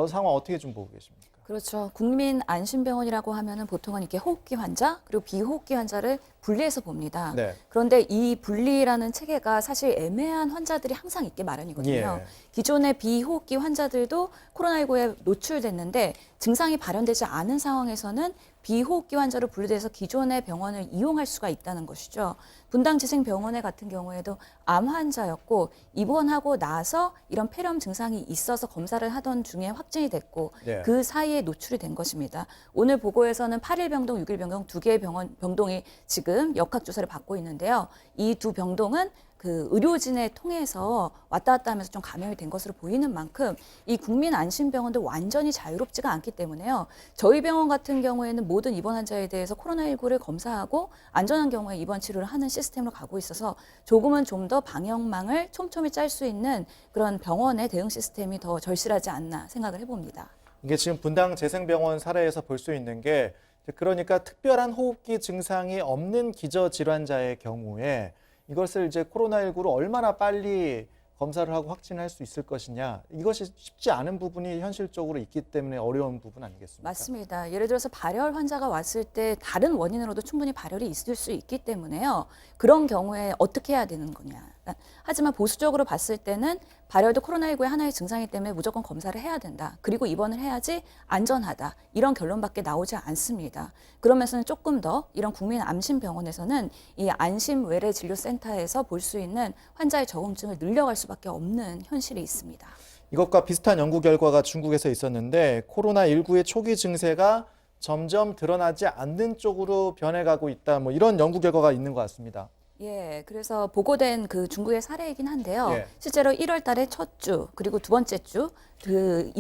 상황 어떻게 좀 보고 계십니까? 그렇죠. 국민안심병원이라고 하면은 보통은 이렇게 호흡기 환자 그리고 비호흡기 환자를 분리해서 봅니다. 네. 그런데 이 분리라는 체계가 사실 애매한 환자들이 항상 있게 마련이거든요. 예. 기존의 비호흡기 환자들도 코로나19에 노출됐는데 증상이 발현되지 않은 상황에서는 비호흡기 환자로 분류돼서 기존의 병원을 이용할 수가 있다는 것이죠. 분당지생병원에 같은 경우에도 암 환자였고 입원하고 나서 이런 폐렴 증상이 있어서 검사를 하던 중에 확진이 됐고 네. 그 사이에 노출이 된 것입니다. 오늘 보고에서는 8일 병동, 6일 병동 두 개의 병동이 지금 역학조사를 받고 있는데요. 이 두 병동은 그 의료진을 통해서 왔다 갔다 하면서 좀 감염이 된 것으로 보이는 만큼 이 국민안심병원도 완전히 자유롭지가 않기 때문에요. 저희 병원 같은 경우에는 모든 입원 환자에 대해서 코로나19를 검사하고 안전한 경우에 입원 치료를 하는 시스템으로 가고 있어서 조금은 좀 더 방역망을 촘촘히 짤 수 있는 그런 병원의 대응 시스템이 더 절실하지 않나 생각을 해봅니다. 이게 지금 분당재생병원 사례에서 볼 수 있는 게 그러니까 특별한 호흡기 증상이 없는 기저질환자의 경우에 이것을 이제 코로나19로 얼마나 빨리 검사를 하고 확진할 수 있을 것이냐, 이것이 쉽지 않은 부분이 현실적으로 있기 때문에 어려운 부분 아니겠습니까? 맞습니다. 예를 들어서 발열 환자가 왔을 때 다른 원인으로도 충분히 발열이 있을 수 있기 때문에요. 그런 경우에 어떻게 해야 되는 거냐. 하지만 보수적으로 봤을 때는 발열도 코로나19의 하나의 증상이기 때문에 무조건 검사를 해야 된다. 그리고 입원을 해야지 안전하다. 이런 결론밖에 나오지 않습니다. 그러면서는 조금 더 이런 국민암심병원에서는 이 안심외래진료센터에서 볼 수 있는 환자의 적응증을 늘려갈 수밖에 없는 현실이 있습니다. 이것과 비슷한 연구 결과가 중국에서 있었는데 코로나19의 초기 증세가 점점 드러나지 않는 쪽으로 변해가고 있다. 뭐 이런 연구 결과가 있는 것 같습니다. 예, 그래서 보고된 그 중국의 사례이긴 한데요. 예. 실제로 1월 달에 첫 주, 그리고 두 번째 주, 그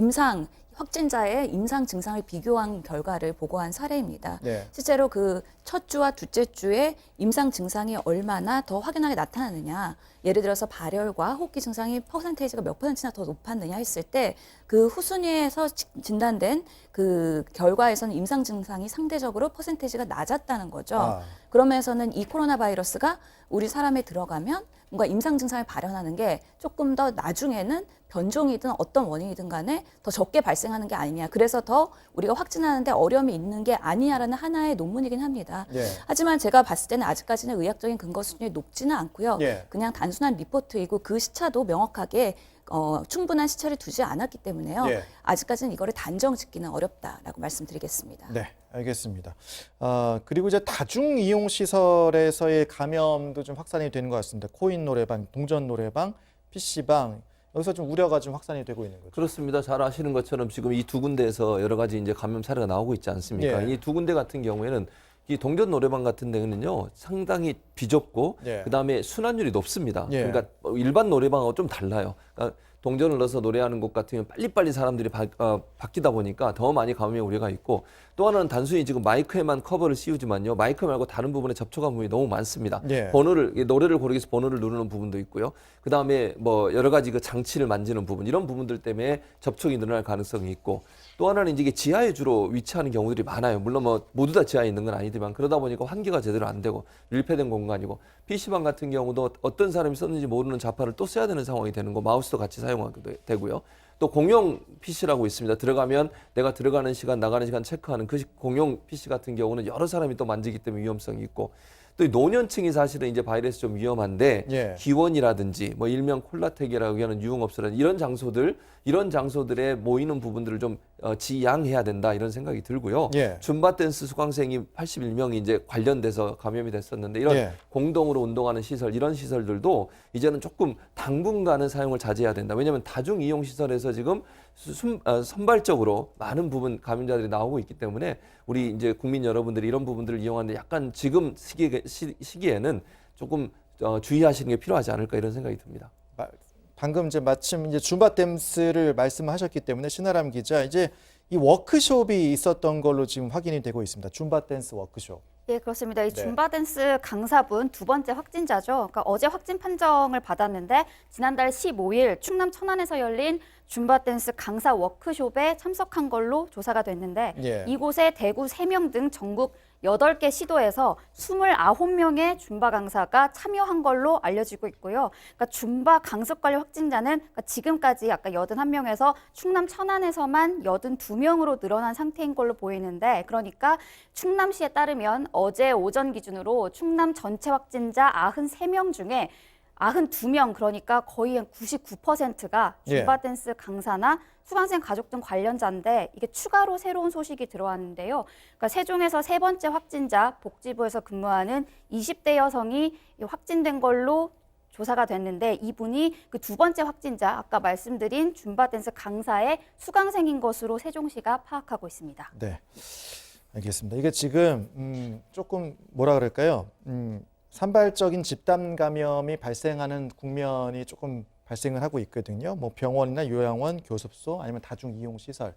확진자의 임상 증상을 비교한 결과를 보고한 사례입니다. 네. 실제로 그 첫 주와 둘째 주에 임상 증상이 얼마나 더 확연하게 나타나느냐. 예를 들어서 발열과 호흡기 증상이 퍼센테이지가 몇 %나 더 높았느냐 했을 때 그 후순위에서 진단된 그 결과에서는 임상 증상이 상대적으로 퍼센테이지가 낮았다는 거죠. 아. 그러면서는 이 코로나 바이러스가 우리 사람에 들어가면 뭔가 임상 증상을 발현하는 게 조금 더 나중에는 변종이든 어떤 원인이든 간에 더 적게 발생하는 게 아니냐. 그래서 더 우리가 확진하는데 어려움이 있는 게 아니냐라는 하나의 논문이긴 합니다. 예. 하지만 제가 봤을 때는 아직까지는 의학적인 근거 수준이 높지는 않고요. 예. 그냥 단순한 리포트이고 그 시차도 명확하게 충분한 시차를 두지 않았기 때문에요. 예. 아직까지는 이거를 단정 짓기는 어렵다라고 말씀드리겠습니다. 네, 알겠습니다. 그리고 이제 다중 이용 시설에서의 감염도 좀 확산이 되는 것 같습니다. 코인 노래방, 동전 노래방, PC방 여기서 좀 우려가 좀 확산이 되고 있는 거죠. 그렇습니다. 잘 아시는 것처럼 지금 이 두 군데에서 여러 가지 이제 감염 사례가 나오고 있지 않습니까? 예. 이 두 군데 같은 경우에는 이 동전 노래방 같은 데는요 상당히 비좁고 예. 그다음에 순환율이 높습니다. 예. 그러니까 일반 노래방하고 좀 달라요. 그러니까 동전을 넣어서 노래하는 곳 같은 경우는 빨리빨리 사람들이 바뀌다 보니까 더 많이 감염의 우려가 있고 또 하나는 단순히 지금 마이크에만 커버를 씌우지만요. 마이크 말고 다른 부분에 접촉한 부분이 너무 많습니다. 예. 노래를 고르기 위해서 번호를 누르는 부분도 있고요. 그다음에 뭐 여러 가지 그 장치를 만지는 부분 이런 부분들 때문에 접촉이 늘어날 가능성이 있고 또 하나는 이제 이게 지하에 주로 위치하는 경우들이 많아요. 물론 뭐 모두 다 지하에 있는 건 아니지만 그러다 보니까 환기가 제대로 안 되고 밀폐된 공간이고 PC방 같은 경우도 어떤 사람이 썼는지 모르는 자판을 또 써야 되는 상황이 되는 거 마우스도 같이 사용하게 되고요. 또 공용 PC라고 있습니다. 들어가면 내가 들어가는 시간 나가는 시간 체크하는 그 공용 PC 같은 경우는 여러 사람이 또 만지기 때문에 위험성이 있고 또 이 노년층이 사실은 이제 바이러스 좀 위험한데 예. 기원이라든지 뭐 일명 콜라텍이라고 하는 유흥업소라든지 이런 장소들에 모이는 부분들을 좀 지양해야 된다 이런 생각이 들고요. 예. 줌바 댄스 수강생이 81명이 이제 관련돼서 감염이 됐었는데 이런 예. 공동으로 운동하는 시설 이런 시설들도 이제는 조금 당분간은 사용을 자제해야 된다. 왜냐하면 다중 이용 시설에서 지금 선발적으로 많은 부분 감염자들이 나오고 있기 때문에 우리 이제 국민 여러분들이 이런 부분들을 이용하는데 약간 지금 시기에는 조금 주의하시는 게 필요하지 않을까 이런 생각이 듭니다. 방금 이제 마침 이제 줌바 댄스를 말씀하셨기 때문에 신아람 기자 이제 이 워크숍이 있었던 걸로 지금 확인이 되고 있습니다. 줌바 댄스 워크숍. 예, 그렇습니다. 이 네. 줌바 댄스 강사분 두 번째 확진자죠. 그러니까 어제 확진 판정을 받았는데 지난달 15일 충남 천안에서 열린 줌바 댄스 강사 워크숍에 참석한 걸로 조사가 됐는데 예. 이곳에 대구 3명 등 전국 8개 시도에서 29명의 줌바 강사가 참여한 걸로 알려지고 있고요. 그러니까 줌바 강습 관련 확진자는 그러니까 지금까지 아까 81명에서 충남 천안에서만 82명으로 늘어난 상태인 걸로 보이는데 그러니까 충남시에 따르면 어제 오전 기준으로 충남 전체 확진자 93명 중에 92명, 그러니까 거의 한 99%가 예. 줌바 댄스 강사나 수강생 가족 등 관련자인데 이게 추가로 새로운 소식이 들어왔는데요. 그러니까 세종에서 세 번째 확진자, 복지부에서 근무하는 20대 여성이 확진된 걸로 조사가 됐는데 이분이 그 두 번째 확진자, 아까 말씀드린 줌바 댄스 강사의 수강생인 것으로 세종시가 파악하고 있습니다. 네, 알겠습니다. 이게 지금 조금 뭐라 그럴까요? 산발적인 집단 감염이 발생하는 국면이 조금 발생을 하고 있거든요. 뭐 병원이나 요양원, 교습소 아니면 다중 이용 시설.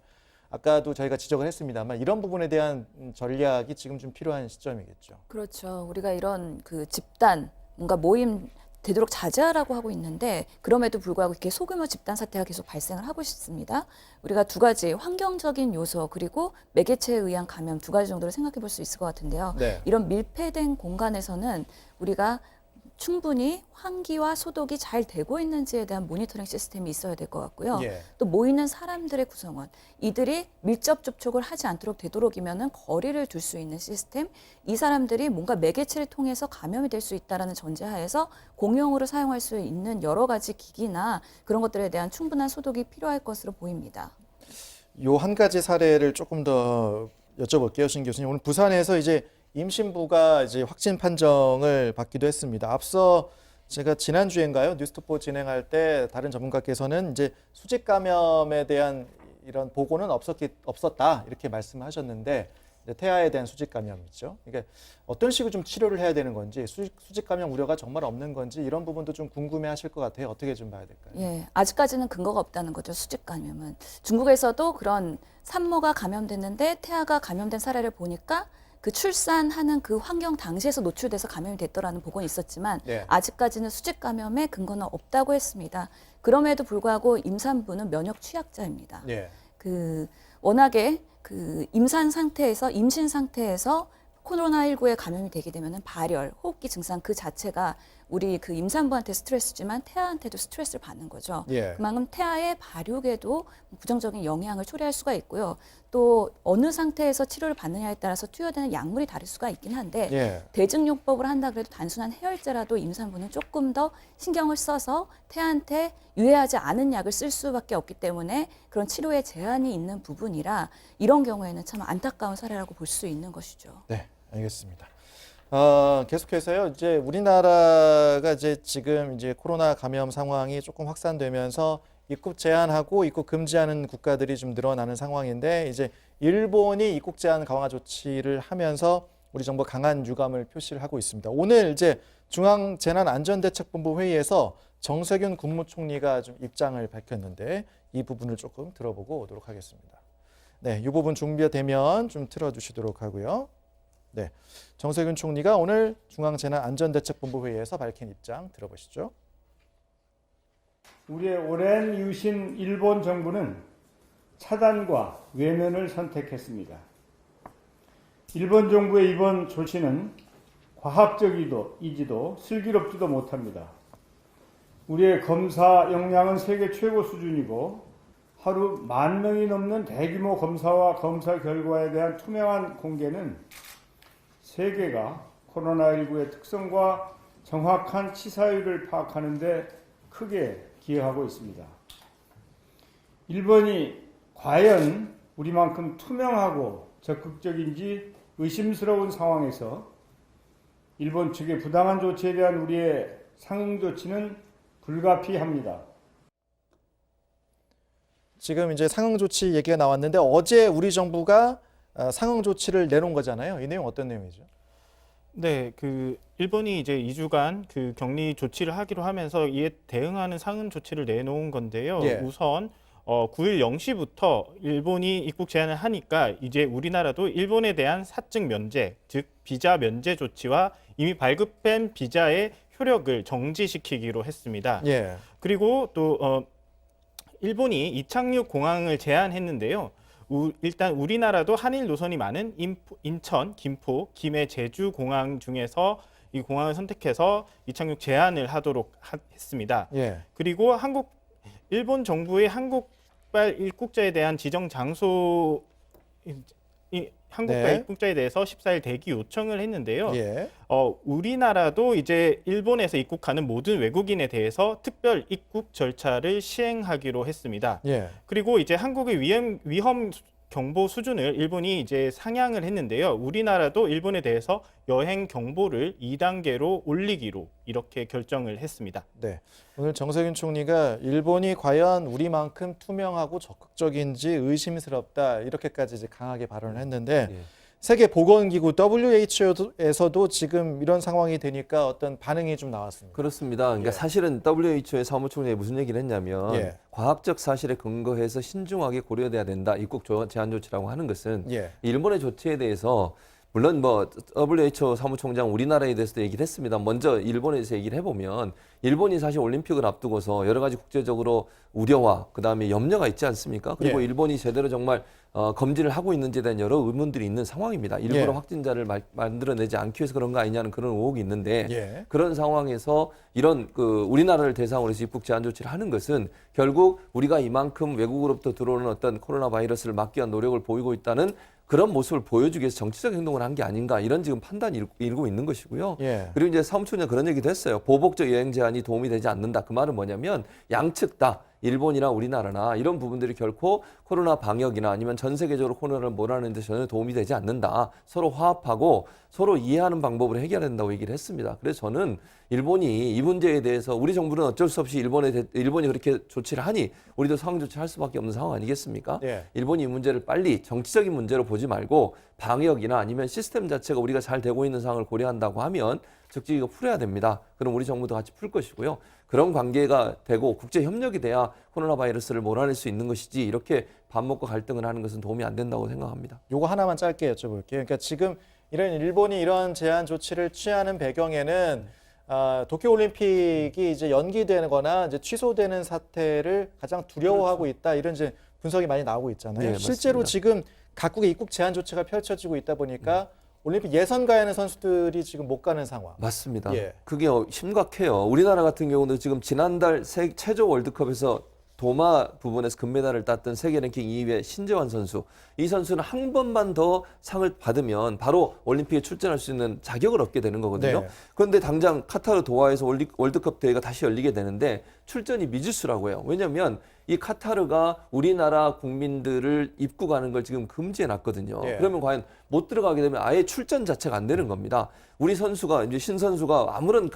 아까도 저희가 지적을 했습니다만 이런 부분에 대한 전략이 지금 좀 필요한 시점이겠죠. 그렇죠. 우리가 이런 그 집단 뭔가 모임 되도록 자제하라고 하고 있는데 그럼에도 불구하고 이렇게 소규모 집단 사태가 계속 발생을 하고 있습니다. 우리가 두 가지 환경적인 요소 그리고 매개체에 의한 감염 두 가지 정도를 생각해 볼 수 있을 것 같은데요. 네. 이런 밀폐된 공간에서는 우리가 충분히 환기와 소독이 잘 되고 있는지에 대한 모니터링 시스템이 있어야 될 것 같고요. 예. 또 모이는 사람들의 구성원, 이들이 밀접 접촉을 하지 않도록 되도록이면은 거리를 둘 수 있는 시스템, 이 사람들이 뭔가 매개체를 통해서 감염이 될 수 있다라는 전제하에서 공용으로 사용할 수 있는 여러 가지 기기나 그런 것들에 대한 충분한 소독이 필요할 것으로 보입니다. 요 한 가지 사례를 조금 더 여쭤볼게요, 신 교수님. 오늘 부산에서 이제 임신부가 이제 확진 판정을 받기도 했습니다. 앞서 제가 지난주인가요? 뉴스토퍼 진행할 때 다른 전문가께서는 이제 수직 감염에 대한 이런 보고는 없었다 이렇게 말씀하셨는데 이제 태아에 대한 수직 감염이죠. 이게 어떤 식으로 좀 치료를 해야 되는 건지 수직 감염 우려가 정말 없는 건지 이런 부분도 좀 궁금해하실 것 같아요. 어떻게 좀 봐야 될까요? 예, 아직까지는 근거가 없다는 거죠. 수직 감염은 중국에서도 그런 산모가 감염됐는데 태아가 감염된 사례를 보니까 그 출산하는 그 환경 당시에서 노출돼서 감염이 됐더라는 보고는 있었지만 네. 아직까지는 수직 감염에 근거는 없다고 했습니다. 그럼에도 불구하고 임산부는 면역 취약자입니다. 예. 그 워낙에 그 임신 상태에서 코로나19에 감염이 되게 되면은 발열, 호흡기 증상 그 자체가 우리 그 임산부한테 스트레스지만 태아한테도 스트레스를 받는 거죠. 예. 그만큼 태아의 발육에도 부정적인 영향을 초래할 수가 있고요. 또 어느 상태에서 치료를 받느냐에 따라서 투여되는 약물이 다를 수가 있긴 한데 예. 대증요법을 한다 그래도 단순한 해열제라도 임산부는 조금 더 신경을 써서 태아한테 유해하지 않은 약을 쓸 수밖에 없기 때문에 그런 치료에 제한이 있는 부분이라 이런 경우에는 참 안타까운 사례라고 볼 수 있는 것이죠. 네, 알겠습니다. 계속해서요. 이제 우리나라가 이제 지금 이제 코로나 감염 상황이 조금 확산되면서 입국 제한하고 입국 금지하는 국가들이 좀 늘어나는 상황인데 이제 일본이 입국 제한 강화 조치를 하면서 우리 정부 강한 유감을 표시를 하고 있습니다. 오늘 이제 중앙재난안전대책본부 회의에서 정세균 국무총리가 좀 입장을 밝혔는데 이 부분을 조금 들어보고 오도록 하겠습니다. 네, 이 부분 준비되면 좀 틀어주시도록 하고요. 네, 정세균 총리가 오늘 중앙재난안전대책본부 회의에서 밝힌 입장 들어보시죠. 우리의 오랜 이웃인 일본 정부는 차단과 외면을 선택했습니다. 일본 정부의 이번 조치는 과학적이지도 슬기롭지도 못합니다. 우리의 검사 역량은 세계 최고 수준이고 하루 10,000명이 넘는 대규모 검사와 검사 결과에 대한 투명한 공개는 세계가 코로나19의 특성과 정확한 치사율을 파악하는 데 크게 기여하고 있습니다. 일본이 과연 우리만큼 투명하고 적극적인지 의심스러운 상황에서 일본 측의 부당한 조치에 대한 우리의 상응 조치는 불가피합니다. 지금 이제 상응 조치 얘기가 나왔는데 어제 우리 정부가 상응 조치를 내놓은 거잖아요. 이 내용 어떤 내용이죠? 네, 그 일본이 이제 2주간 그 격리 조치를 하기로 하면서 이에 대응하는 상응 조치를 내놓은 건데요. 예. 우선 9일 0시부터 일본이 입국 제한을 하니까 이제 우리나라도 일본에 대한 사증 면제, 즉 비자 면제 조치와 이미 발급된 비자의 효력을 정지시키기로 했습니다. 예. 그리고 또 일본이 이착륙 공항을 제한했는데요. 일단 우리나라도 한일 노선이 많은 인천, 김포, 김해, 제주 공항 중에서 이 공항을 선택해서 이착륙 제한을 하도록 했습니다. 예. 그리고 일본 정부의 한국발 입국자에 대한 지정 장소 이 한국과 네. 입국자에 대해서 14일 대기 요청을 했는데요. 예. 우리나라도 이제 일본에서 입국하는 모든 외국인에 대해서 특별 입국 절차를 시행하기로 했습니다. 예. 그리고 이제 한국의 위험 경보 수준을 일본이 이제 상향을 했는데요. 우리나라도 일본에 대해서 여행 경보를 2단계로 올리기로 이렇게 결정을 했습니다. 네. 오늘 정세균 총리가 일본이 과연 우리만큼 투명하고 적극적인지 의심스럽다 이렇게까지 이제 강하게 발언을 했는데 예. 세계보건기구 WHO에서도 지금 이런 상황이 되니까 어떤 반응이 좀 나왔습니다. 그렇습니다. 그러니까 예. 사실은 WHO의 사무총장이 무슨 얘기를 했냐면 예. 과학적 사실에 근거해서 신중하게 고려돼야 된다. 입국 제한 조치라고 하는 것은 예. 일본의 조치에 대해서 물론 뭐 WHO 사무총장 우리나라에 대해서도 얘기를 했습니다. 먼저 일본에 대해서 얘기를 해보면 일본이 사실 올림픽을 앞두고서 여러 가지 국제적으로 우려와 그다음에 염려가 있지 않습니까? 그리고 예. 일본이 제대로 정말 검진을 하고 있는지에 대한 여러 의문들이 있는 상황입니다. 일부러 예. 확진자를 확진자를 만들어내지 않기 위해서 그런 거 아니냐는 그런 의혹이 있는데 예. 그런 상황에서 이런 우리나라를 대상으로 해서 입국 제한 조치를 하는 것은 결국 우리가 이만큼 외국으로부터 들어오는 어떤 코로나 바이러스를 막기 위한 노력을 보이고 있다는 그런 모습을 보여주기 위해서 정치적 행동을 한 게 아닌가 이런 지금 판단이 일고 있는 것이고요. 예. 그리고 이제 사무총장 그런 얘기도 했어요. 보복적 여행 제한이 도움이 되지 않는다. 그 말은 뭐냐면 양측 다 일본이나 우리나라나 이런 부분들이 결코 코로나 방역이나 아니면 전 세계적으로 코로나를 몰아내는 데 전혀 도움이 되지 않는다. 서로 화합하고 서로 이해하는 방법으로 해결해야 된다고 얘기를 했습니다. 그래서 저는 일본이 이 문제에 대해서 우리 정부는 어쩔 수 없이 일본이 그렇게 조치를 하니 우리도 상황 조치를 할 수밖에 없는 상황 아니겠습니까? 예. 일본이 이 문제를 빨리 정치적인 문제로 보지 말고 방역이나 아니면 시스템 자체가 우리가 잘 되고 있는 상황을 고려한다고 하면 적극적으로 이거 풀어야 됩니다. 그럼 우리 정부도 같이 풀 것이고요. 그런 관계가 되고 국제 협력이 돼야 코로나 바이러스를 몰아낼 수 있는 것이지 이렇게 밥 먹고 갈등을 하는 것은 도움이 안 된다고 생각합니다. 요거 하나만 짧게 여쭤볼게요. 그러니까 지금 이런 일본이 이런 제한 조치를 취하는 배경에는 도쿄올림픽이 이제 연기되거나 이제 취소되는 사태를 가장 두려워하고 있다 이런 이제 분석이 많이 나오고 있잖아요. 네, 실제로 맞습니다. 지금 각국의 입국 제한 조치가 펼쳐지고 있다 보니까 올림픽 예선 가야 하는 선수들이 지금 못 가는 상황. 맞습니다. 예. 그게 심각해요. 우리나라 같은 경우도 지금 지난달 체조 월드컵에서 도마 부분에서 금메달을 땄던 세계 랭킹 2위의 신재환 선수. 이 선수는 한 번만 더 상을 받으면 바로 올림픽에 출전할 수 있는 자격을 얻게 되는 거거든요. 네. 그런데 당장 카타르 도하에서 월드컵 대회가 다시 열리게 되는데 출전이 미지수라고 요 왜냐하면 이 카타르가 우리나라 국민들을 입국하는 걸 지금 금지해 놨거든요. 예. 그러면 과연 못 들어가게 되면 아예 출전 자체가 안 되는 겁니다. 우리 선수가 이제 신 선수가 아무런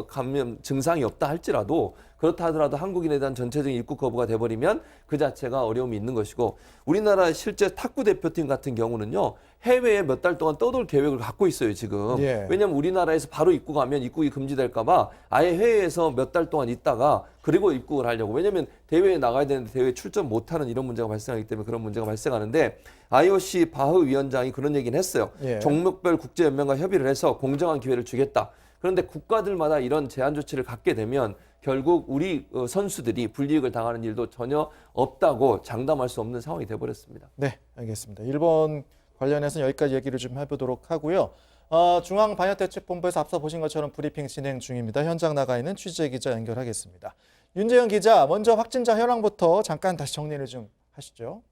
감염 증상이 없다 할지라도 그렇다 하더라도 한국인에 대한 전체적인 입국 거부가 돼버리면 그 자체가 어려움이 있는 것이고 우리나라 실제 탁구 대표팀 같은 경우는요 해외에 몇 달 동안 떠돌 계획을 갖고 있어요 지금. 예. 왜냐하면 우리나라에서 바로 입국하면 입국이 금지될까봐 아예 해외에서 몇 달 동안 있다가 그리고 입국을 하려고. 왜냐하면 대회에 나가야 되는데 대회에 출전 못하는 이런 문제가 발생하기 때문에 그런 문제가 발생하는데 IOC 바흐 위원장이 그런 얘기는 했어요. 예. 종목별 국제연맹과 협의를 해서 공정한 기회를 주겠다. 그런데 국가들마다 이런 제한 조치를 갖게 되면 결국 우리 선수들이 불이익을 당하는 일도 전혀 없다고 장담할 수 없는 상황이 돼버렸습니다. 네, 알겠습니다. 일본 관련해서는 여기까지 얘기를 좀 해보도록 하고요. 중앙방역대책본부에서 앞서 보신 것처럼 브리핑 진행 중입니다. 현장 나가 있는 취재기자 연결하겠습니다. 윤재현 기자, 먼저 확진자 현황부터 잠깐 다시 정리를 좀 하시죠.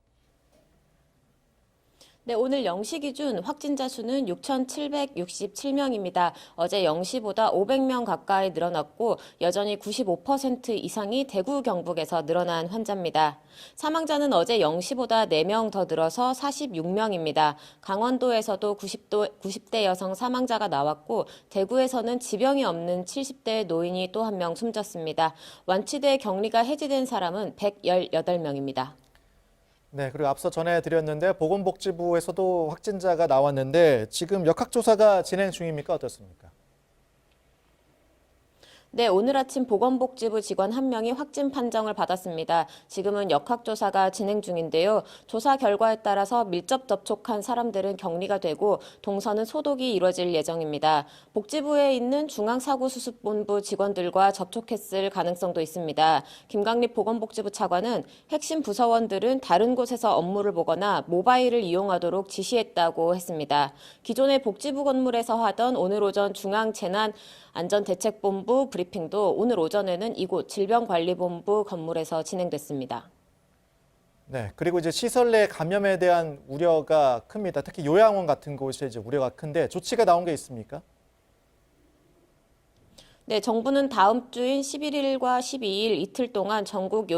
네, 오늘 0시 기준 확진자 수는 6,767명입니다. 어제 0시보다 500명 가까이 늘어났고 여전히 95% 이상이 대구 경북에서 늘어난 환자입니다. 사망자는 어제 0시보다 4명 더 늘어서 46명입니다. 강원도에서도 90대 여성 사망자가 나왔고 대구에서는 지병이 없는 70대 노인이 또 한 명 숨졌습니다. 완치돼 격리가 해제된 사람은 118명입니다. 네, 그리고 앞서 전해드렸는데 보건복지부에서도 확진자가 나왔는데 지금 역학조사가 진행 중입니까? 어떻습니까? 네, 오늘 아침 보건복지부 직원 1명이 확진 판정을 받았습니다. 지금은 역학조사가 진행 중인데요. 조사 결과에 따라서 밀접 접촉한 사람들은 격리가 되고 동선은 소독이 이루어질 예정입니다. 복지부에 있는 중앙사고수습본부 직원들과 접촉했을 가능성도 있습니다. 김강립 보건복지부 차관은 핵심 부서원들은 다른 곳에서 업무를 보거나 모바일을 이용하도록 지시했다고 했습니다. 기존의 복지부 건물에서 하던 오늘 오전 중앙재난안전대책본부 브리핑도 오늘 오전에는 이곳 질병관리본부 건물에서 진행됐습니다. 네, 그리고 이제 시설 내 감염에 대한 우려가 큽니다. 특히 요양원 같은 곳에 이제 우려가 큰데 조치가 나온 게 있습니까? 네, 정부는 다음 주인 11일과 12일 이틀 동안 전국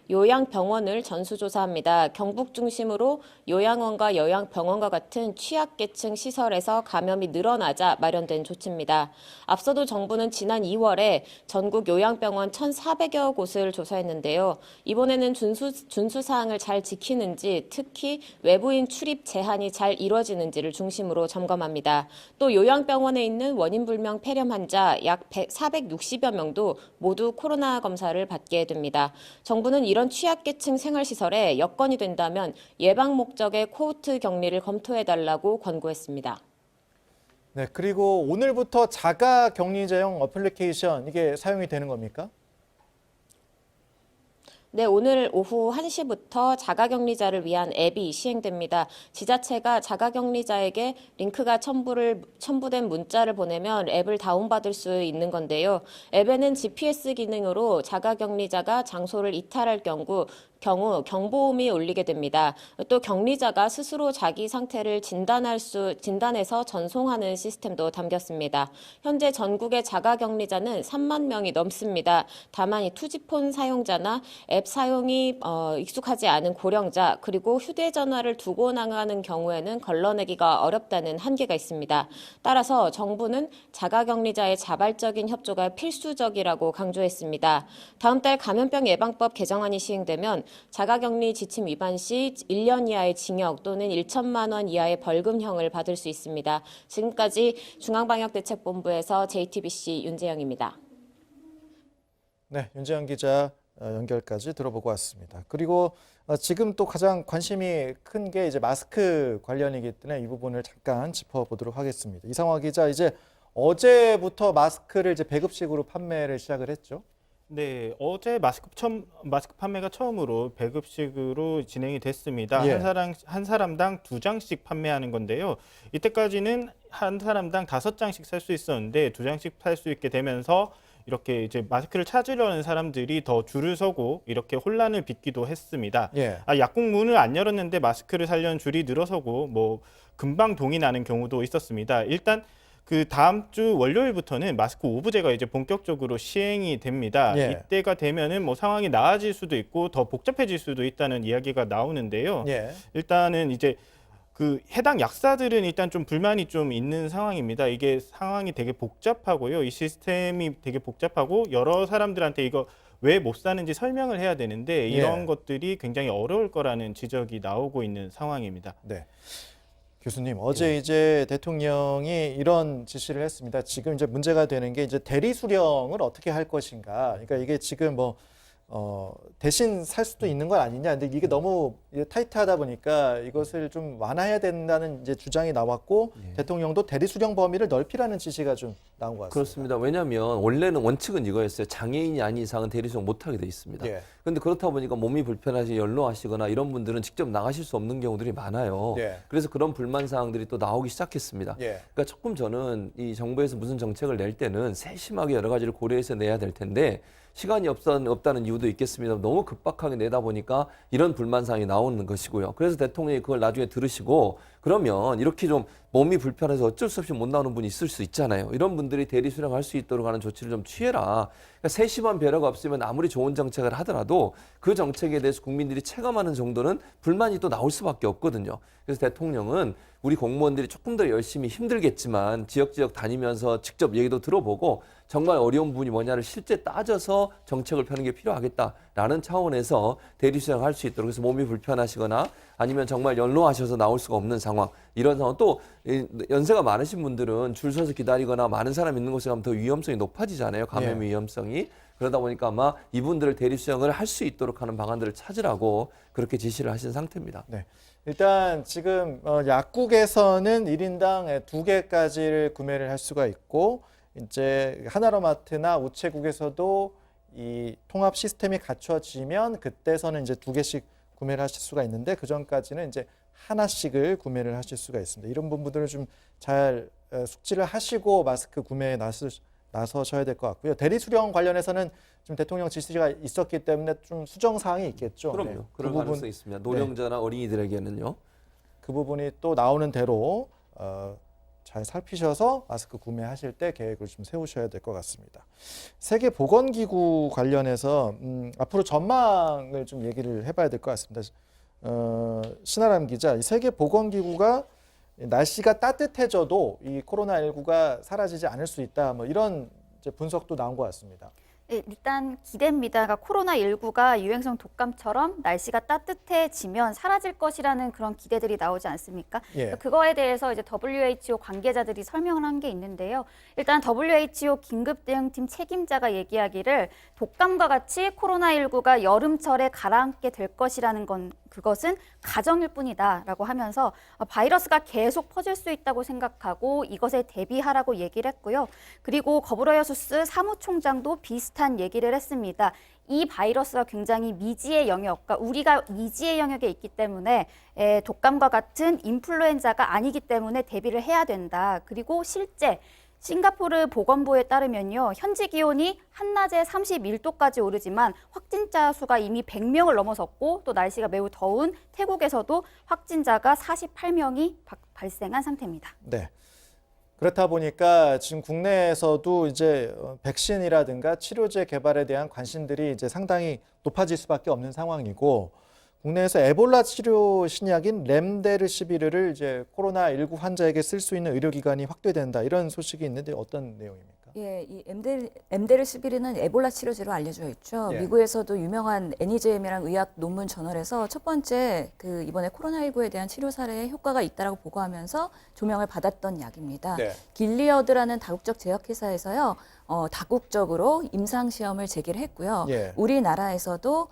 요양병원을 전수조사합니다. 경북 중심으로 요양원과 요양병원과 같은 취약계층 시설에서 감염이 늘어나자 마련된 조치입니다. 앞서도 정부는 지난 2월에 전국 요양병원 1,400여 곳을 조사했는데요. 이번에는 준수사항을 잘 지키는지, 특히 외부인 출입 제한이 잘 이루어지는지를 중심으로 점검합니다. 또 요양병원에 있는 원인불명 폐렴 환자 약 460여 명도 모두 코로나 검사를 받게 됩니다. 정부는 이런 취약계층 생활시설에 여건이 된다면 예방 목적의 코호트 격리를 검토해달라고 권고했습니다. 네, 그리고 오늘부터 자가 격리자용 어플리케이션 이게 사용이 되는 겁니까? 네, 오늘 오후 1시부터 자가격리자를 위한 앱이 시행됩니다. 지자체가 자가격리자에게 링크가 첨부된 문자를 보내면 앱을 다운받을 수 있는 건데요. 앱에는 GPS 기능으로 자가격리자가 장소를 이탈할 경우 경보음이 울리게 됩니다. 또 격리자가 스스로 자기 상태를 진단해서 전송하는 시스템도 담겼습니다. 현재 전국의 자가격리자는 3만 명이 넘습니다. 다만 이 투지폰 사용자나 앱 사용이 익숙하지 않은 고령자 그리고 휴대전화를 두고 나가는 경우에는 걸러내기가 어렵다는 한계가 있습니다. 따라서 정부는 자가격리자의 자발적인 협조가 필수적이라고 강조했습니다. 다음 달 감염병 예방법 개정안이 시행되면 자가격리 지침 위반 시 1년 이하의 징역 또는 1천만 원 이하의 벌금형을 받을 수 있습니다. 지금까지 중앙방역대책본부에서 JTBC 윤재영입니다. 네, 윤재영 기자 연결까지 들어보고 왔습니다. 그리고 지금 또 가장 관심이 큰 게 이제 마스크 관련이기 때문에 이 부분을 잠깐 짚어보도록 하겠습니다. 이상화 기자, 이제 어제부터 마스크를 이제 배급식으로 판매를 시작을 했죠? 네, 어제 마스크 판매가 처음으로 배급식으로 진행이 됐습니다. 예. 한 사람당 2장씩 판매하는 건데요. 이때까지는 한 사람당 5장씩 살 수 있었는데 2장씩 팔 수 있게 되면서 이렇게 이제 마스크를 찾으려는 사람들이 더 줄을 서고 이렇게 혼란을 빚기도 했습니다. 예. 약국 문을 안 열었는데 마스크를 사려는 줄이 늘어서고 뭐 금방 동이 나는 경우도 있었습니다. 일단 그 다음 주 월요일부터는 마스크 오브제가 이제 본격적으로 시행이 됩니다. 예. 이때가 되면은 뭐 상황이 나아질 수도 있고 더 복잡해질 수도 있다는 이야기가 나오는데요. 예. 일단은 이제 그 해당 약사들은 일단 좀 불만이 좀 있는 상황입니다. 이게 상황이 되게 복잡하고요. 이 시스템이 되게 복잡하고 여러 사람들한테 이거 왜 못 사는지 설명을 해야 되는데 이런 예. 것들이 굉장히 어려울 거라는 지적이 나오고 있는 상황입니다. 네. 교수님, 어제 이제 대통령이 이런 지시를 했습니다. 지금 이제 문제가 되는 게 이제 대리 수령을 어떻게 할 것인가. 그러니까 이게 지금 뭐 대신 살 수도 있는 건 아니냐. 근데 이게 너무 타이트하다 보니까 이것을 좀 완화해야 된다는 이제 주장이 나왔고 대통령도 대리 수령 범위를 넓히라는 지시가 좀 나온 것 같습니다. 그렇습니다. 왜냐하면 원래는 원칙은 이거였어요. 장애인이 아닌 이상은 대리수령 못하게 돼 있습니다. 예. 그런데 그렇다 보니까 몸이 불편하시 연로하시거나 이런 분들은 직접 나가실 수 없는 경우들이 많아요. 예. 그래서 그런 불만 사항들이 또 나오기 시작했습니다. 예. 그러니까 조금 저는 이 정부에서 무슨 정책을 낼 때는 세심하게 여러 가지를 고려해서 내야 될 텐데 시간이 없다는 이유도 있겠습니다. 너무 급박하게 내다 보니까 이런 불만사항이 나오는 것이고요. 그래서 대통령이 그걸 나중에 들으시고 그러면 이렇게 좀 몸이 불편해서 어쩔 수 없이 못 나오는 분이 있을 수 있잖아요. 이런 분들이 대리 수령할 수 있도록 하는 조치를 좀 취해라. 그러니까 세심한 배려가 없으면 아무리 좋은 정책을 하더라도 그 정책에 대해서 국민들이 체감하는 정도는 불만이 또 나올 수밖에 없거든요. 그래서 대통령은 우리 공무원들이 조금 더 열심히 힘들겠지만 지역지역 다니면서 직접 얘기도 들어보고 정말 어려운 부분이 뭐냐를 실제 따져서 정책을 펴는 게 필요하겠다라는 차원에서 대리 수령할 수 있도록 그래서 몸이 불편하시거나 아니면 정말 연로하셔서 나올 수가 없는 상황 이런 상황 또 연세가 많으신 분들은 줄 서서 기다리거나 많은 사람 있는 곳에 가면 더 위험성이 높아지잖아요. 감염의 위험성이. 그러다 보니까 아마 이분들을 대리 수령을 할 수 있도록 하는 방안들을 찾으라고 그렇게 지시를 하신 상태입니다. 네. 일단 지금 약국에서는 1인당 2개까지를 구매를 할 수가 있고 이제 하나로마트나 우체국에서도 이 통합 시스템이 갖춰지면 그때서는 이제 2개씩 구매를 하실 수가 있는데 그 전까지는 이제 하나씩을 구매를 하실 수가 있습니다. 이런 부분들을 좀 잘 숙지를 하시고 마스크 구매에 나서셔야 될 것 같고요. 대리 수령 관련해서는 좀 대통령 지시가 있었기 때문에 좀 수정 사항이 있겠죠. 그럼요. 네. 그럴 가능성이 있습니다. 노령자나 어린이들에게는요. 그 부분이 또 나오는 대로 잘 살피셔서 마스크 구매하실 때 계획을 좀 세우셔야 될 것 같습니다. 세계보건기구 관련해서 앞으로 전망을 좀 얘기를 해봐야 될 것 같습니다. 신아람 기자, 이 세계보건기구가 날씨가 따뜻해져도 이 코로나19가 사라지지 않을 수 있다, 뭐 이런 이제 분석도 나온 것 같습니다. 네, 일단 기대입니다. 그러니까 코로나19가 유행성 독감처럼 날씨가 따뜻해지면 사라질 것이라는 그런 기대들이 나오지 않습니까? 예. 그거에 대해서 이제 WHO 관계자들이 설명을 한 게 있는데요. 일단 WHO 긴급대응팀 책임자가 얘기하기를 독감과 같이 코로나19가 여름철에 가라앉게 될 것이라는 건 그것은 가정일 뿐이다라고 하면서 바이러스가 계속 퍼질 수 있다고 생각하고 이것에 대비하라고 얘기를 했고요. 그리고 거브러여수스 사무총장도 비슷한 얘기를 했습니다. 이 바이러스가 굉장히 미지의 영역, 그러니까 우리가 미지의 영역에 있기 때문에 독감과 같은 인플루엔자가 아니기 때문에 대비를 해야 된다. 그리고 실제 싱가포르 보건부에 따르면요, 현지 기온이 한낮에 31도까지 오르지만 확진자 수가 이미 100명을 넘어섰고 또 날씨가 매우 더운 태국에서도 확진자가 48명이 발생한 상태입니다. 네. 그렇다 보니까 지금 국내에서도 이제 백신이라든가 치료제 개발에 대한 관심들이 이제 상당히 높아질 수밖에 없는 상황이고, 국내에서 에볼라 치료 신약인 렘데르시비르를 이제 코로나19 환자에게 쓸 수 있는 의료기관이 확대된다, 이런 소식이 있는데 어떤 내용입니까? 예, 이 엠데르시비르는 에볼라 치료제로 알려져 있죠. 예. 미국에서도 유명한 NEJM이라는 의학 논문 저널에서 첫 번째 이번에 코로나19에 대한 치료 사례에 효과가 있다라고 보고하면서 조명을 받았던 약입니다. 네. 길리어드라는 다국적 제약회사에서요, 다국적으로 임상시험을 재개를 했고요. 예. 우리나라에서도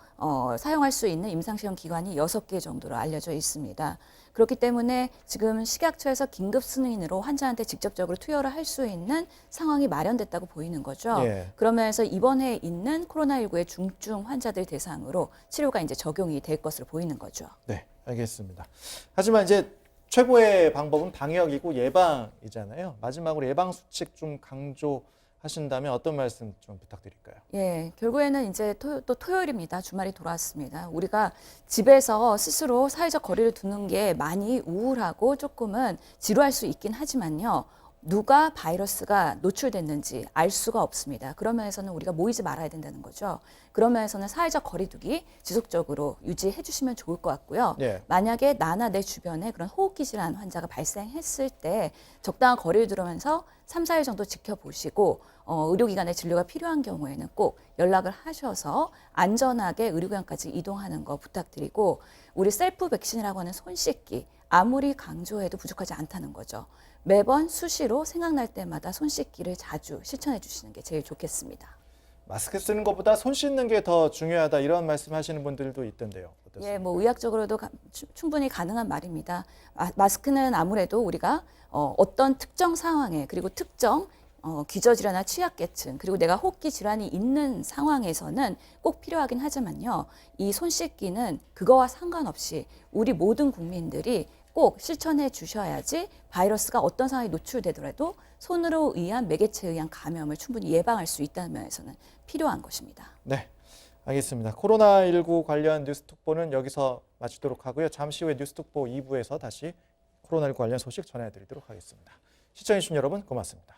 사용할 수 있는 임상시험 기관이 6개 정도로 알려져 있습니다. 그렇기 때문에 지금 식약처에서 긴급 승인으로 환자한테 직접적으로 투여를 할 수 있는 상황이 마련됐다고 보이는 거죠. 예. 그러면서 이번에 있는 코로나19의 중증 환자들 대상으로 치료가 이제 적용이 될 것으로 보이는 거죠. 네, 알겠습니다. 하지만 이제 최고의 방법은 방역이고 예방이잖아요. 마지막으로 예방 수칙 좀 강조하신다면 어떤 말씀 좀 부탁드릴까요? 예, 결국에는 이제 또 토요일입니다. 주말이 돌아왔습니다. 우리가 집에서 스스로 사회적 거리를 두는 게 많이 우울하고 조금은 지루할 수 있긴 하지만요. 누가 바이러스가 노출됐는지 알 수가 없습니다. 그런 면에서는 우리가 모이지 말아야 된다는 거죠. 그런 면에서는 사회적 거리두기 지속적으로 유지해 주시면 좋을 것 같고요. 예. 만약에 나나 내 주변에 그런 호흡기 질환 환자가 발생했을 때 적당한 거리를 두면서 3, 4일 정도 지켜보시고 의료기관에 진료가 필요한 경우에는 꼭 연락을 하셔서 안전하게 의료기관까지 이동하는 거 부탁드리고, 우리 셀프 백신이라고 하는 손 씻기 아무리 강조해도 부족하지 않다는 거죠. 매번 수시로 생각날 때마다 손 씻기를 자주 실천해 주시는 게 제일 좋겠습니다. 마스크 쓰는 것보다 손 씻는 게 더 중요하다, 이런 말씀하시는 분들도 있던데요. 어떻습니까? 예, 뭐 의학적으로도 충분히 가능한 말입니다. 마스크는 아무래도 우리가 어떤 특정 상황에, 그리고 특정 기저질환이나 취약계층, 그리고 내가 호흡기 질환이 있는 상황에서는 꼭 필요하긴 하지만요. 이 손 씻기는 그거와 상관없이 우리 모든 국민들이 꼭 실천해 주셔야지 바이러스가 어떤 상황에 노출되더라도 손으로 의한 매개체에 의한 감염을 충분히 예방할 수 있다는 면에서는 필요한 것입니다. 네, 알겠습니다. 코로나19 관련 뉴스특보는 여기서 마치도록 하고요. 잠시 후에 뉴스특보 2부에서 다시 코로나19 관련 소식 전해드리도록 하겠습니다. 시청해주신 여러분 고맙습니다.